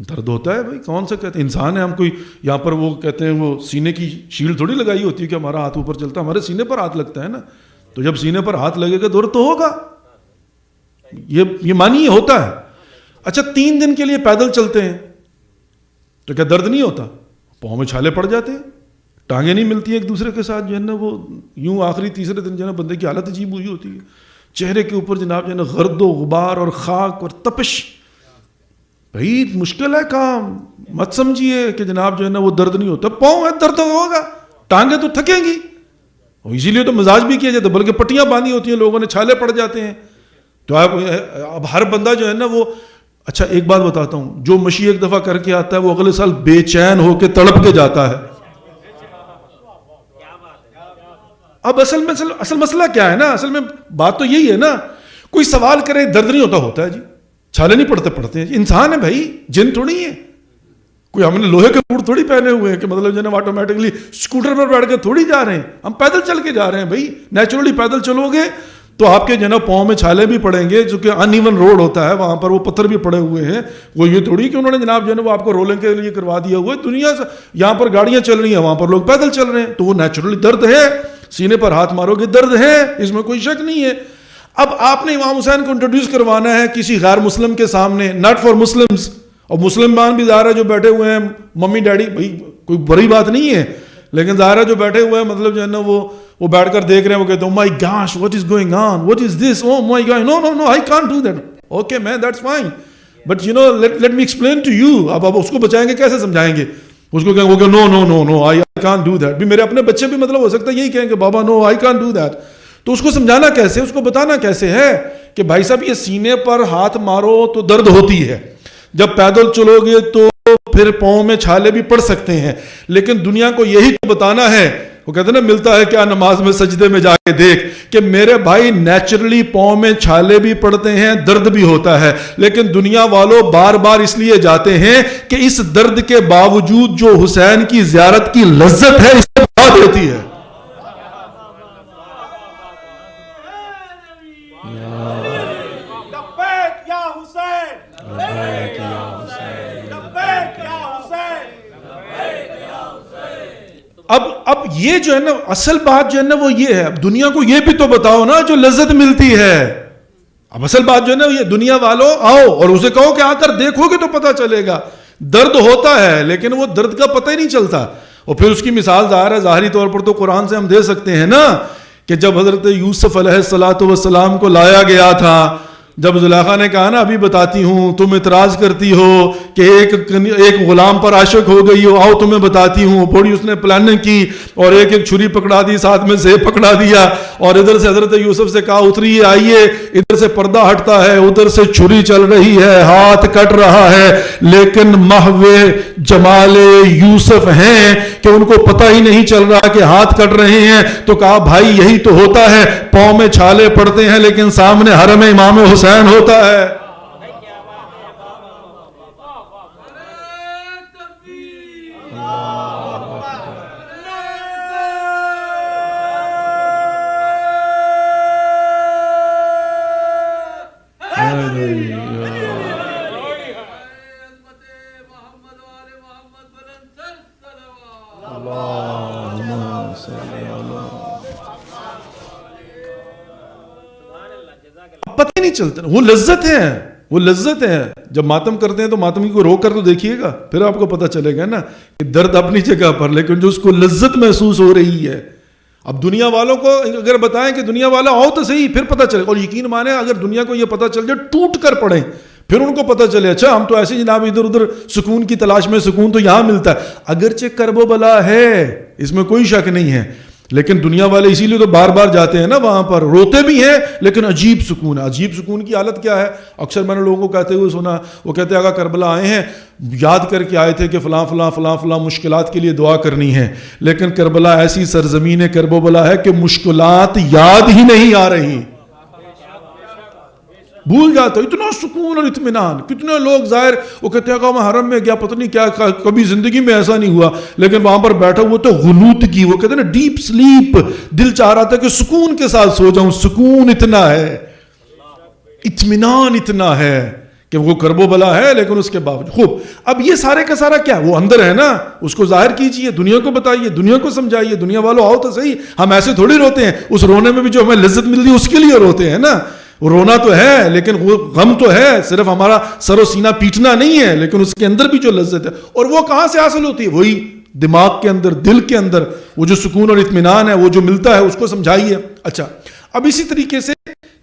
درد ہوتا ہے بھائی. کون سا کہتے ہیں انسان ہے ہم، کوئی یہاں پر وہ کہتے ہیں وہ سینے کی شیلڈ تھوڑی لگائی ہوتی ہے کہ ہمارا ہاتھ اوپر چلتا ہے، ہمارے سینے پر ہاتھ لگتا ہے نا. تو جب سینے پر ہاتھ لگے گا درد تو ہوگا، یہ مانیے ہوتا ہے. اچھا 3 دن کے لیے پیدل چلتے ہیں تو کیا درد نہیں ہوتا؟ پاؤں میں چھالے پڑ جاتے ہیں، ٹانگیں نہیں ملتی ہیں ایک دوسرے کے ساتھ، جو ہے نا وہ یوں آخری تیسرے دن جو ہے نا بندے کی حالت عجیب ہوئی ہوتی ہے. چہرے کے اوپر جناب جو ہے نا گرد و غبار اور خاک اور تپش. بھائی مشکل ہے کام، مت سمجھیے کہ جناب جو ہے نا وہ درد نہیں ہوتا. پاؤں ہے درد ہوگا، ٹانگیں تو تھکیں گی، اور اسی لیے تو مزاج بھی کیا جاتا ہے، بلکہ پٹیاں باندھی ہوتی ہیں لوگوں نے، چھالے پڑ جاتے ہیں. تو اب ہر بندہ جو ہے نا وہ، اچھا ایک بات بتاتا ہوں، جو مشی ایک دفعہ کر کے آتا ہے وہ اگلے سال بے چین ہو کے تڑپ کے جاتا ہے. اب اصل مسئلہ کیا ہے نا، اصل میں بات تو یہی ہے نا. کوئی سوال کرے درد نہیں ہوتا ہے جی، چھالے نہیں پڑتے ہیں. انسان ہے بھائی، جن تھوڑی ہے. کوئی ہم نے لوہے کے بوٹ تھوڑی پہنے ہوئے ہیں کہ مطلب جو ہے آٹومیٹکلی اسکوٹر پر بیٹھ کے تھوڑی جا رہے ہیں. ہم پیدل چل کے جا رہے ہیں بھائی. نیچرلی پیدل چلو گے تو آپ کے جناب پاؤں میں چھالے بھی پڑیں گے، جو کہ ان ایون روڈ ہوتا ہے، وہاں پر وہ پتھر بھی پڑے ہوئے ہیں. وہ یہ تھوڑی کہ انہوں نے جناب جو ہے وہ آپ کو رولنگ کے لیے کروا دیا ہوا ہے. دنیا سے یہاں پر گاڑیاں چل رہی ہیں، وہاں پر لوگ پیدل چل رہے ہیں. تو وہ نیچرلی درد ہے، سینے پر ہاتھ مارو گے درد ہے، اس میں کوئی شک نہیں ہے. اب آپ نے امام حسین کو انٹروڈیوس کروانا ہے کسی غیر مسلم کے سامنے، ناٹ فار مسلمس. اور مسلمان بھی ظاہر ہے جو بیٹھے ہوئے ہیں، ممی ڈیڈی، بھائی کوئی بڑی بات نہیں ہے، لیکن ظاہر ہے جو بیٹھے ہوئے ہیں مطلب جو ہے نا وہ بیٹھ کر دیکھ رہے ہیں، وہ کہتے ہیں oh my gosh what is going on, what is this, oh my god, no I can't do that. okay man that's fine but you know let me explain to you. اب اس کو بچائیں گے کیسے، سمجھائیں گے اس کو؟ کہیں وہ کہ no I can't do that. بھی میرے اپنے بچے بھی مطلب ہو سکتا ہے یہی کہیں کہ بابا no I can't do that. تو اس کو سمجھانا کیسے، اس کو بتانا کیسے ہے کہ بھائی صاحب یہ سینے پر ہاتھ مارو تو درد ہوتی ہے، جب پیدل چلو گے تو پھر پاؤں میں چھالے بھی پڑ سکتے ہیں، لیکن دنیا کو یہی تو بتانا ہے، وہ کہتے ہیں نا ملتا ہے کیا نماز میں سجدے میں جا کے دیکھ، کہ میرے بھائی نیچرلی پاؤں میں چھالے بھی پڑتے ہیں، درد بھی ہوتا ہے، لیکن دنیا والوں بار بار اس لیے جاتے ہیں کہ اس درد کے باوجود جو حسین کی زیارت کی لذت ہے اس کو بڑھا دیتی ہے۔ اب یہ جو ہے نا اصل بات جو ہے نا وہ یہ ہے، اب دنیا کو یہ بھی تو بتاؤ نا جو لذت ملتی ہے۔ اب اصل بات جو ہے نا یہ دنیا والوں آؤ اور اسے کہو کہ آ کر دیکھو گے تو پتہ چلے گا، درد ہوتا ہے لیکن وہ درد کا پتہ ہی نہیں چلتا۔ اور پھر اس کی مثال ظاہر ہے، ظاہری طور پر تو قرآن سے ہم دے سکتے ہیں نا، کہ جب حضرت یوسف علیہ السلام کو لایا گیا تھا، جب زلیخا نے کہا نا ابھی بتاتی ہوں، تم اعتراض کرتی ہو کہ ایک غلام پر عاشق ہو گئی ہو، آؤ تمہیں بتاتی ہوں، بڑی اس نے پلاننگ کی اور ایک چھری پکڑا دی، ساتھ میں زیب پکڑا دیا، اور ادھر سے حضرت یوسف سے کہا اتریے آئیے، ادھر سے پردہ ہٹتا ہے، ادھر سے چھری چل رہی ہے، ہاتھ کٹ رہا ہے، لیکن محو جمال یوسف ہیں کہ ان کو پتہ ہی نہیں چل رہا کہ ہاتھ کٹ رہے ہیں۔ تو کہا بھائی یہی تو ہوتا ہے، پاؤں میں چھالے پڑتے ہیں لیکن سامنے حرم امام حسین ہوتا ہے۔ پتہ ہی نہیں چلتا، وہ لذت ہے، وہ لذت ہے۔ جب ماتم کرتے ہیں تو ماتم کو رو کر تو دیکھیے گا، پھر آپ کو پتہ چلے گا نا کہ درد اپنی جگہ پر، لیکن جو اس کو لذت محسوس ہو رہی ہے۔ اب دنیا والوں کو اگر بتائیں کہ دنیا والا آؤ تو صحیح، پھر پتہ چلے، اور یقین مانیں اگر دنیا کو یہ پتہ چل جائے ٹوٹ کر پڑیں، پھر ان کو پتہ چلے اچھا ہم تو ایسے جناب ادھر ادھر سکون کی تلاش میں، سکون تو یہاں ملتا ہے، اگرچہ کرب و بلا ہے، اس میں کوئی شک نہیں ہے، لیکن دنیا والے اسی لیے تو بار بار جاتے ہیں نا وہاں پر، روتے بھی ہیں لیکن عجیب سکون ہے۔ عجیب سکون کی حالت کیا ہے؟ اکثر میں نے لوگوں کو کہتے ہوئے سنا، وہ کہتے ہیں اگر کربلا آئے ہیں یاد کر کے آئے تھے کہ فلاں فلاں فلاں فلاں مشکلات کے لیے دعا کرنی ہے، لیکن کربلا ایسی سرزمین کرب و بلا ہے کہ مشکلات یاد ہی نہیں آ رہی، بھول جاتا، اتنا سکون اور اطمینان۔ کتنے لوگ ظاہر وہ کہتے ہیں کہ میں حرم میں گیا، پتہ نہیں کیا، کبھی زندگی میں ایسا نہیں ہوا، لیکن وہاں پر بیٹھا ہوا تو غنوت کی، وہ کہتے ہیں نا ڈیپ سلیپ، دل چاہ رہا تھا کہ سکون کے ساتھ سو جاؤں، سکون اتنا ہے، اطمینان اتنا ہے کہ وہ کرب و بلا ہے لیکن اس کے باوجود خوب۔ اب یہ سارے کا سارا کیا وہ اندر ہے نا، اس کو ظاہر کیجئے، دنیا کو بتائیے، دنیا کو سمجھائیے، دنیا والوں آؤ تو صحیح، ہم ایسے تھوڑی روتے ہیں، اس رونے میں بھی جو ہمیں لذت ملتی ہے اس کے لیے روتے ہیں نا، رونا تو ہے لیکن غم تو ہے، صرف ہمارا سر و سینہ پیٹنا نہیں ہے، لیکن اس کے اندر بھی جو لذت ہے، اور وہ کہاں سے حاصل ہوتی ہے؟ وہی دماغ کے اندر، دل کے اندر، وہ جو سکون اور اطمینان ہے وہ جو ملتا ہے اس کو سمجھائیے۔ اچھا اب اسی طریقے سے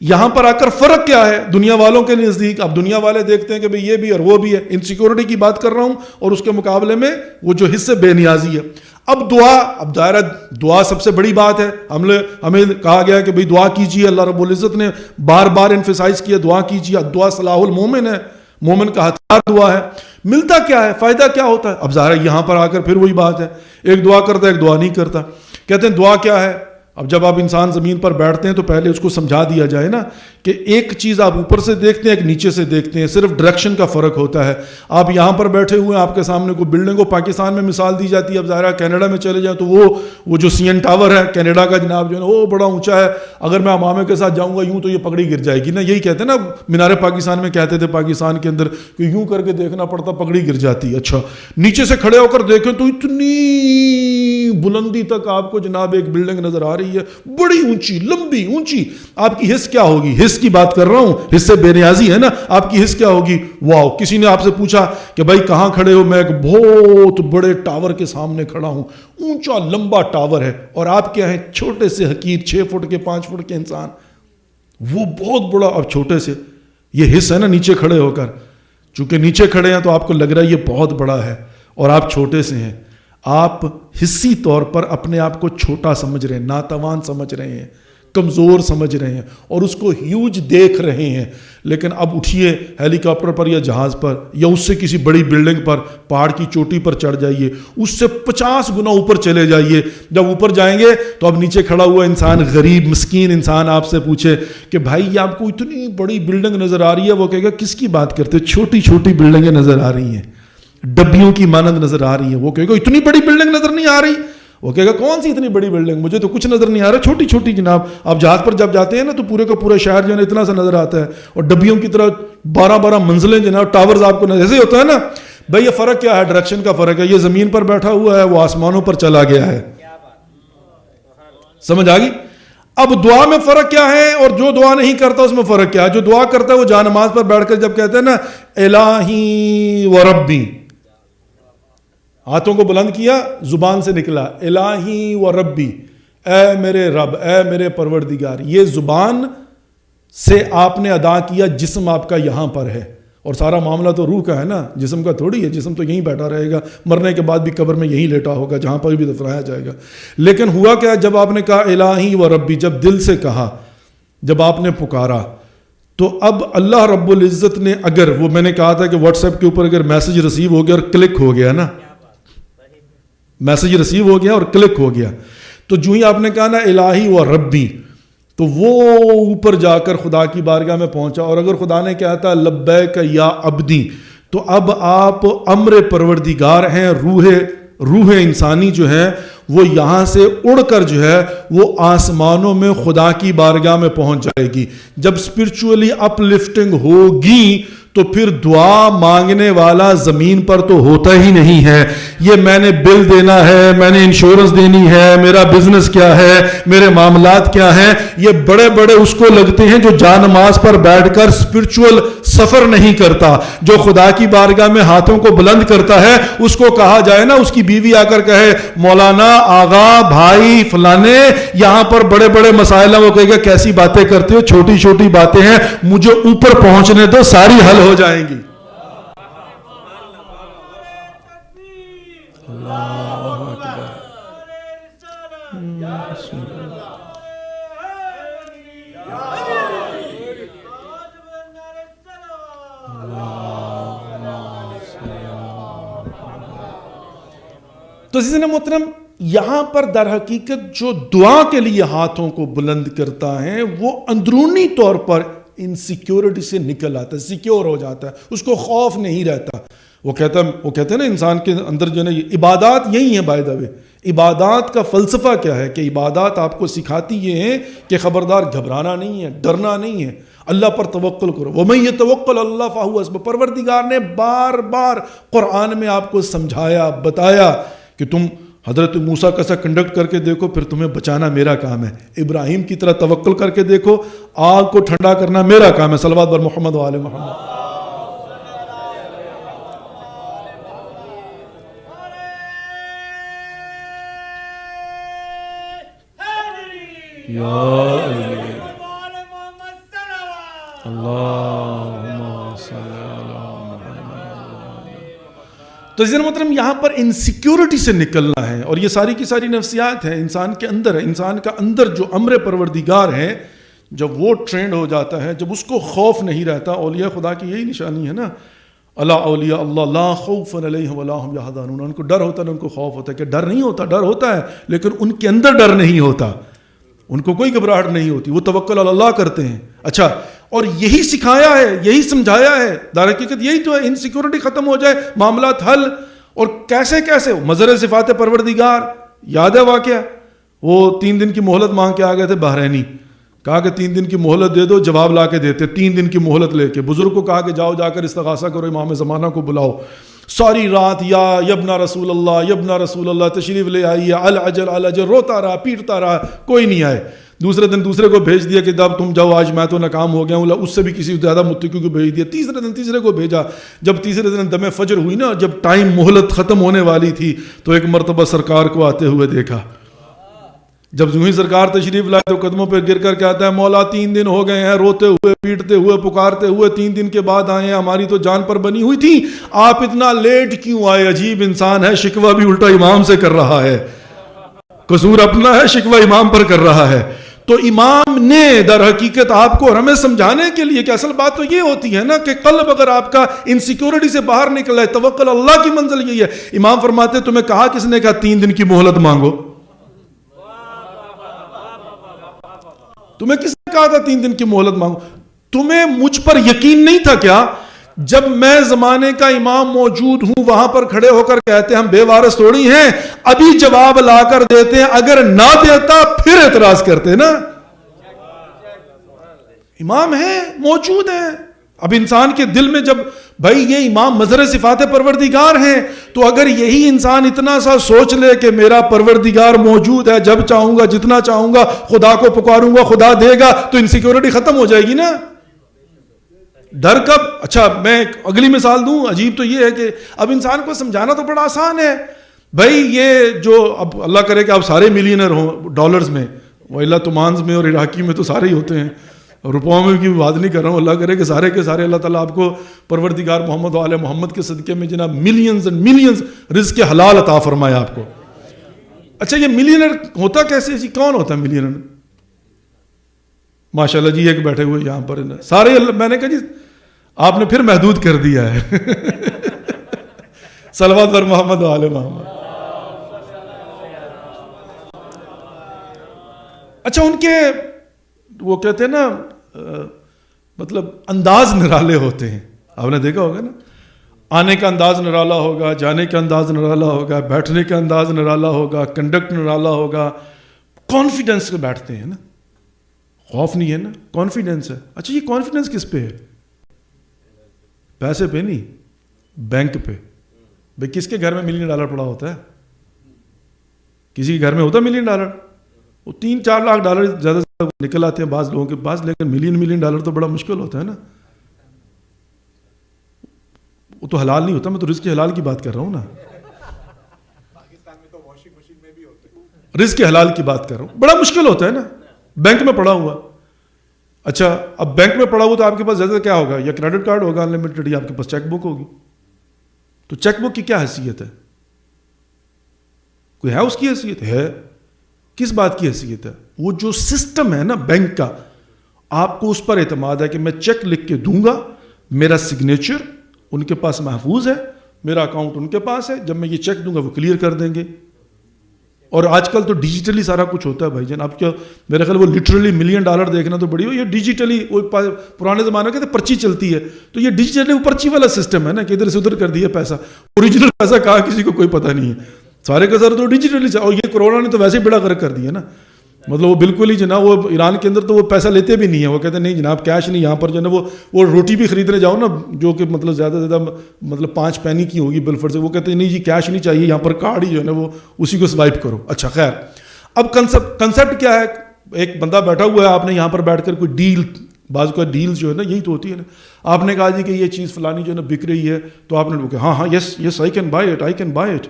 یہاں پر آ کر فرق کیا ہے دنیا والوں کے نزدیک؟ اب دنیا والے دیکھتے ہیں کہ بھئی یہ بھی اور وہ بھی ہے، انسیکیورٹی کی بات کر رہا ہوں، اور اس کے مقابلے میں وہ جو حصے بے نیازی ہے۔ اب دعا، اب دائرہ دعا سب سے بڑی بات ہے، ہمیں کہا گیا کہ بھئی دعا کیجئے، اللہ رب العزت نے بار بار انفسائز کیا دعا کیجئے، دعا صلاح المومن ہے، مومن کا ہتھیار دعا ہے۔ ملتا کیا ہے، فائدہ کیا ہوتا ہے؟ اب ظاہر یہاں پر آ کر پھر وہی بات ہے، ایک دعا کرتا ہے ایک دعا نہیں کرتا۔ کہتے ہیں دعا کیا ہے؟ اب جب آپ انسان زمین پر بیٹھتے ہیں تو پہلے اس کو سمجھا دیا جائے نا کہ ایک چیز آپ اوپر سے دیکھتے ہیں، ایک نیچے سے دیکھتے ہیں، صرف ڈائریکشن کا فرق ہوتا ہے۔ آپ یہاں پر بیٹھے ہوئے ہیں، آپ کے سامنے کوئی بلڈنگ کو پاکستان میں مثال دی جاتی ہے، اب ظاہر ہے کینیڈا میں چلے جائیں تو وہ جو سی این ٹاور ہے کینیڈا کا جناب جو ہے نا وہ بڑا اونچا ہے، اگر میں امامے کے ساتھ جاؤں گا یوں تو یہ پگڑی گر جائے گی نا، یہی کہتے ہیں نا مینار پاکستان میں کہتے تھے پاکستان کے اندر کہ یوں کر کے دیکھنا پڑتا پگڑی گر جاتی ہے۔ اچھا نیچے سے کھڑے ہو کر دیکھیں تو اتنی بلندی تک آپ کو جناب ایک بلڈنگ نظر آ رہی ہے، بڑی اونچی لمبی اونچی، آپ کی حس کیا ہوگی؟ حس کی بات کر رہا ہوں، حس سے بے نیازی ہے نا، آپ کی حس کیا ہوگی؟ واو! کسی نے آپ سے پوچھا کہ بھائی کہاں کھڑے ہو؟ میں ایک بہت بڑے ٹاور کے سامنے کھڑا ہوں، اونچا لمبا ٹاور ہے، اور آپ کیا ہیں؟ چھوٹے سے حقیر 6 فٹ کے 5 فٹ کے انسان، وہ بہت بڑا، اب چھوٹے سے، یہ حس ہے نا نیچے کھڑے ہو کر، چونکہ نیچے کھڑے ہیں تو آپ کو لگ رہا ہے یہ بہت بڑا ہے، اور آپ چھوٹے سے ہیں، آپ حصی طور پر اپنے آپ کو چھوٹا سمجھ رہے ہیں، ناتوان سمجھ رہے ہیں، کمزور سمجھ رہے ہیں اور اس کو ہیوج دیکھ رہے ہیں. لیکن اب اٹھیے ہیلی کاپٹر پر یا جہاز پر یا اس سے کسی بڑی بلڈنگ پر, پہاڑ کی چوٹی پر چڑھ جائیے, اس سے 50 گنا اوپر چلے جائیے. جب اوپر جائیں گے تو اب نیچے کھڑا ہوا انسان, غریب مسکین انسان آپ سے پوچھے کہ بھائی یہ آپ کو اتنی بڑی بلڈنگ نظر آ رہی ہے, وہ کہے گا کس کی بات کرتے, چھوٹی چھوٹی بلڈنگیں نظر آ رہی ہیں, ڈبیوں کی مانند نظر آ رہی ہیں. وہ کہے گا اتنی بڑی بلڈنگ نظر نہیں آ رہی. وہ کہے گا کون سی اتنی بڑی بلڈنگ, مجھے تو کچھ نظر نہیں آ رہا, چھوٹی چھوٹی جناب. آپ جہاز پر جب جاتے ہیں نا تو پورے کا پورا شہر جو ہے اتنا سا نظر آتا ہے, اور ڈبیوں کی طرح 12 منزلیں جناب, ٹاورز آپ کو نظر ایسے ہوتا ہے نا. بھائی یہ فرق کیا ہے, ڈائریکشن کا فرق ہے. یہ زمین پر بیٹھا ہوا ہے, وہ آسمانوں پر چلا گیا ہے. سمجھ آ گئی؟ اب دعا میں فرق کیا ہے اور جو دعا نہیں کرتا اس میں فرق کیا ہے. جو دعا کرتا ہے وہ جا نماز پر بیٹھ کر جب کہتے ہیں نا الہی و ربی, ہاتھوں کو بلند کیا, زبان سے نکلا الہی و ربی, اے میرے رب, اے میرے پروردگار. یہ زبان سے آپ نے ادا کیا, جسم آپ کا یہاں پر ہے اور سارا معاملہ تو روح کا ہے نا, جسم کا تھوڑی ہے. جسم تو یہیں بیٹھا رہے گا, مرنے کے بعد بھی قبر میں یہیں لیٹا ہوگا جہاں پر بھی دفنایا جائے گا. لیکن ہوا کیا, جب آپ نے کہا الہی و ربی, جب دل سے کہا, جب آپ نے پکارا, تو اب اللہ رب العزت نے, اگر وہ میں نے کہا تھا کہ واٹس ایپ کے اوپر اگر میسج ریسیو ہو گیا اور کلک ہو گیا نا, میسج ریسیو ہو گیا اور کلک ہو گیا, تو جو ہی آپ نے کہا نا الہی و ربی, تو وہ اوپر جا کر خدا کی بارگاہ میں پہنچا. اور اگر خدا نے کہا تھا لبیک یا عبدی, تو اب آپ امر پروردگار ہیں. روح انسانی جو ہے وہ یہاں سے اڑ کر جو ہے وہ آسمانوں میں خدا کی بارگاہ میں پہنچ جائے گی. جب اسپرچولی اپ لفٹنگ ہوگی تو پھر دعا مانگنے والا زمین پر تو ہوتا ہی نہیں ہے. یہ میں نے بل دینا ہے, میں نے انشورنس دینی ہے, میرا بزنس کیا ہے, میرے معاملات کیا ہیں, یہ بڑے بڑے اس کو لگتے ہیں جو جا نماز پر بیٹھ کر اسپرچول سفر نہیں کرتا. جو خدا کی بارگاہ میں ہاتھوں کو بلند کرتا ہے, اس کو کہا جائے نا, اس کی بیوی آ کر کہے مولانا, آغا, بھائی, فلانے, یہاں پر بڑے بڑے مسائل ہیں, وہ کہے گا کیسی باتیں کرتے ہو, چھوٹی چھوٹی باتیں ہیں, مجھے اوپر پہنچنے دو, ساری حل ہو جائیں گی. اللہ اکبر. تو عزیزان محترم, یہاں پر در حقیقت جو دعا کے لیے ہاتھوں کو بلند کرتا ہے وہ اندرونی طور پر انسیکیورٹی سے نکل آتا ہے, سیکیور ہو جاتا ہے, اس کو خوف نہیں رہتا. وہ کہتے ہیں نا انسان کے اندر جو ہے عبادات یہی ہیں. بائی دا وے, عبادات کا فلسفہ کیا ہے کہ عبادات آپ کو سکھاتی یہ ہیں کہ خبردار گھبرانا نہیں ہے, ڈرنا نہیں ہے, اللہ پر توکل کرو. وَمَن يَتَوَکَّلْ عَلَى اللَّهِ فَهُوَ حَسْبُهُ. پروردگار نے بار بار قرآن میں آپ کو سمجھایا, بتایا کہ تم حضرت موسیٰ کا سا کنڈکٹ کر کے دیکھو, پھر تمہیں بچانا میرا کام ہے. ابراہیم کی طرح توکل کر کے دیکھو, آگ کو ٹھنڈا کرنا میرا کام ہے. صلوات بر محمد و آل محمد. یا اللہم صلی تو عزیزان محترم یہاں پر انسیکیورٹی سے نکلنا ہے, اور یہ ساری کی ساری نفسیات ہیں انسان کے اندر ہے. انسان کا اندر جو امر پروردگار ہے, جب وہ ٹرینڈ ہو جاتا ہے, جب اس کو خوف نہیں رہتا. اولیاء خدا کی یہی نشانی ہے نا, الا اولیاء اللہ لا خوف علیہم ولا هم یحزنون. ان کو ڈر ہوتا ہے, ان کو خوف ہوتا ہے. کہ ڈر نہیں ہوتا, ڈر ہوتا ہے لیکن ان کے اندر ڈر نہیں ہوتا, ان کو کوئی گھبراہٹ نہیں ہوتی, وہ توکل علی اللہ کرتے ہیں. اچھا, اور یہی سکھایا ہے, یہی سمجھایا ہے. در حقیقت یہی تو ہے, انسیکیورٹی ختم ہو جائے, معاملات حل. اور کیسے کیسے مظہر صفات پروردگار. یاد ہے واقعہ, وہ 3 دن کی مہلت مانگ کے آ گئے تھے بحرینی, کہا کہ 3 دن کی مہلت دے دو, جواب لا کے دیتے. 3 دن کی مہلت لے کے بزرگ کو کہا کہ جاؤ جا کر استغاثہ کرو, امام زمانہ کو بلاؤ. ساری رات یا ابن رسول اللہ, یا ابن رسول اللہ, تشریف لے آئیے, العجل العجل, روتا رہا, پیٹتا رہا, کوئی نہیں آئے. دوسرے دن دوسرے کو بھیج دیا کہ جب تم جاؤ, آج میں تو ناکام ہو گیا ہوں. اس سے بھی کسی زیادہ متقی کو بھیج دیا. تیسرے دن تیسرے کو بھیجا. جب تیسرے دن دم فجر ہوئی نا, جب ٹائم مہلت ختم ہونے والی تھی, تو ایک مرتبہ سرکار کو آتے ہوئے دیکھا. جب یوں ہی سرکار تشریف لائے تو قدموں پہ گر کر کہتا ہے, مولا 3 دن ہو گئے ہیں, روتے ہوئے, پیٹتے ہوئے, پکارتے ہوئے, 3 دن کے بعد آئے ہیں, ہماری تو جان پر بنی ہوئی تھی, آپ اتنا لیٹ کیوں آئے؟ عجیب انسان ہے, شکوہ بھی الٹا امام سے کر رہا ہے. قصور اپنا ہے, شکوہ امام پر کر رہا ہے. تو امام نے در حقیقت آپ کو اور ہمیں سمجھانے کے لیے کہ اصل بات تو یہ ہوتی ہے نا کہ قلب اگر آپ کا انسیکیورٹی سے باہر نکل ہے، توکل اللہ کی منزل یہی ہے. امام فرماتے ہیں تمہیں کہا کس نے؟ کہا 3 دن کی مہلت مانگو. تمہیں کس نے کہا تھا 3 دن کی مہلت مانگو؟ تمہیں مجھ پر یقین نہیں تھا کیا؟ جب میں زمانے کا امام موجود ہوں وہاں پر کھڑے ہو کر کہتے ہیں ہم بے وارث تھوڑی ہیں، ابھی جواب لا کر دیتے ہیں، اگر نہ دیتا پھر اعتراض کرتے نا. امام ہے، موجود ہے. اب انسان کے دل میں جب بھائی یہ امام مظہر صفات پروردگار ہیں، تو اگر یہی انسان اتنا سا سوچ لے کہ میرا پروردگار موجود ہے، جب چاہوں گا جتنا چاہوں گا خدا کو پکاروں گا خدا دے گا، تو انسیکیورٹی ختم ہو جائے گی نا. ڈر کب؟ اچھا میں ایک اگلی مثال دوں. عجیب تو یہ ہے کہ اب انسان کو سمجھانا تو بڑا آسان ہے. بھائی یہ جو اب اللہ کرے کہ آپ سارے ملینئر ہوں ڈالرز میں، وَإِلَّا تُمانز میں اور عراقی میں تو سارے ہی ہوتے ہیں، روپوں میں کی بات نہیں کر رہا ہوں. اللہ کرے کہ سارے کے سارے اللہ تعالیٰ آپ کو پروردگار محمد و آل محمد کے صدقے میں جناب ملینز اینڈ ملینز رزق حلال عطا فرمائے آپ کو. اچھا یہ ملینئر ہوتا کیسے جی؟ کون ہوتا ہے ملینئر؟ ماشاءاللہ جی ایک بیٹھے ہوئے یہاں پر سارے. میں نے کہا جی آپ نے پھر محدود کر دیا ہے. صلوات بر محمد و آل محمد. اچھا ان کے وہ کہتے ہیں نا مطلب انداز نرالے ہوتے ہیں. آپ نے دیکھا ہوگا نا، آنے کا انداز نرالا ہوگا، جانے کا انداز نرالا ہوگا، بیٹھنے کا انداز نرالا ہوگا، کنڈکٹ نرالا ہوگا. کانفیڈنس سے بیٹھتے ہیں نا، خوف نہیں ہے نا، کانفیڈنس ہے. اچھا یہ کانفیڈنس کس پہ ہے؟ پیسے پہ نہیں، بینک پہ. بھئی کس کے گھر میں $1 ملین پڑا ہوتا ہے؟ کسی کے گھر میں ہوتا ہے $1 ملین؟ وہ 3-4 لاکھ ڈالر زیادہ سے زیادہ نکل آتے ہیں بعض لوگوں کے پاس، لیکن ملین ڈالر تو بڑا مشکل ہوتا ہے نا. وہ تو حلال نہیں ہوتا. میں تو رزق حلال کی بات کر رہا ہوں نا. پاکستان میں تو واشنگ مشین میں بھی ہوتے ہیں. رزق حلال کی بات کر رہا ہوں. بڑا مشکل ہوتا ہے نا. بینک میں پڑا ہوا. اچھا اب بینک میں پڑا ہوا تو آپ کے پاس زیادہ کیا ہوگا؟ یا کریڈٹ کارڈ ہوگا انلمیٹڈ، یا آپ کے پاس چیک بک ہوگی. تو چیک بک کی کیا حیثیت ہے؟ کوئی ہے اس کی حیثیت؟ ہے. کس بات کی حیثیت ہے؟ وہ جو سسٹم ہے نا بینک کا، آپ کو اس پر اعتماد ہے کہ میں چیک لکھ کے دوں گا، میرا سگنیچر ان کے پاس محفوظ ہے، میرا اکاؤنٹ ان کے پاس ہے، جب میں یہ چیک دوں گا وہ کلیئر کر دیں گے. اور آج کل تو ڈیجیٹلی سارا کچھ ہوتا ہے بھائی جان. آپ کیا میرے خیال وہ لٹرلی $1 ملین دیکھنا تو بڑی ہو. یہ ڈیجیٹلی وہ پرانے زمانے میں کہتے پرچی چلتی ہے، تو یہ ڈیجیٹلی وہ پرچی والا سسٹم ہے نا کہ ادھر سے ادھر کر دیا پیسہ. اوریجنل پیسہ کہاں کسی کو کوئی پتہ نہیں ہے. سارے کا سارا تو ڈیجیٹلی. اور یہ کورونا نے تو ویسے ہی بڑا غرق کر دیا نا. مطلب وہ بالکل ہی جناب وہ ایران کے اندر تو وہ پیسہ لیتے بھی نہیں ہیں. وہ کہتے ہیں نہیں جناب کیش نہیں. یہاں پر جو ہے نا وہ روٹی بھی خریدنے جاؤ نا جو کہ مطلب زیادہ سے زیادہ مطلب 5 پینی کی ہوگی بلفر سے، وہ کہتے ہیں نہیں جی کیش نہیں چاہیے، یہاں پر کارڈ ہی جو ہے نا وہ اسی کو سوائپ کرو. اچھا خیر، اب کنسپٹ کیا ہے؟ ایک بندہ بیٹھا ہوا ہے، آپ نے یہاں پر بیٹھ کر کوئی ڈیل، بعض کا ڈیلز جو ہے نا یہی تو ہوتی ہے نا. آپ نے کہا جی کہ یہ چیز فلانی جو ہے نا بک رہی ہے، تو آپ نے کہا ہاں یس آئی کین بائی اٹ.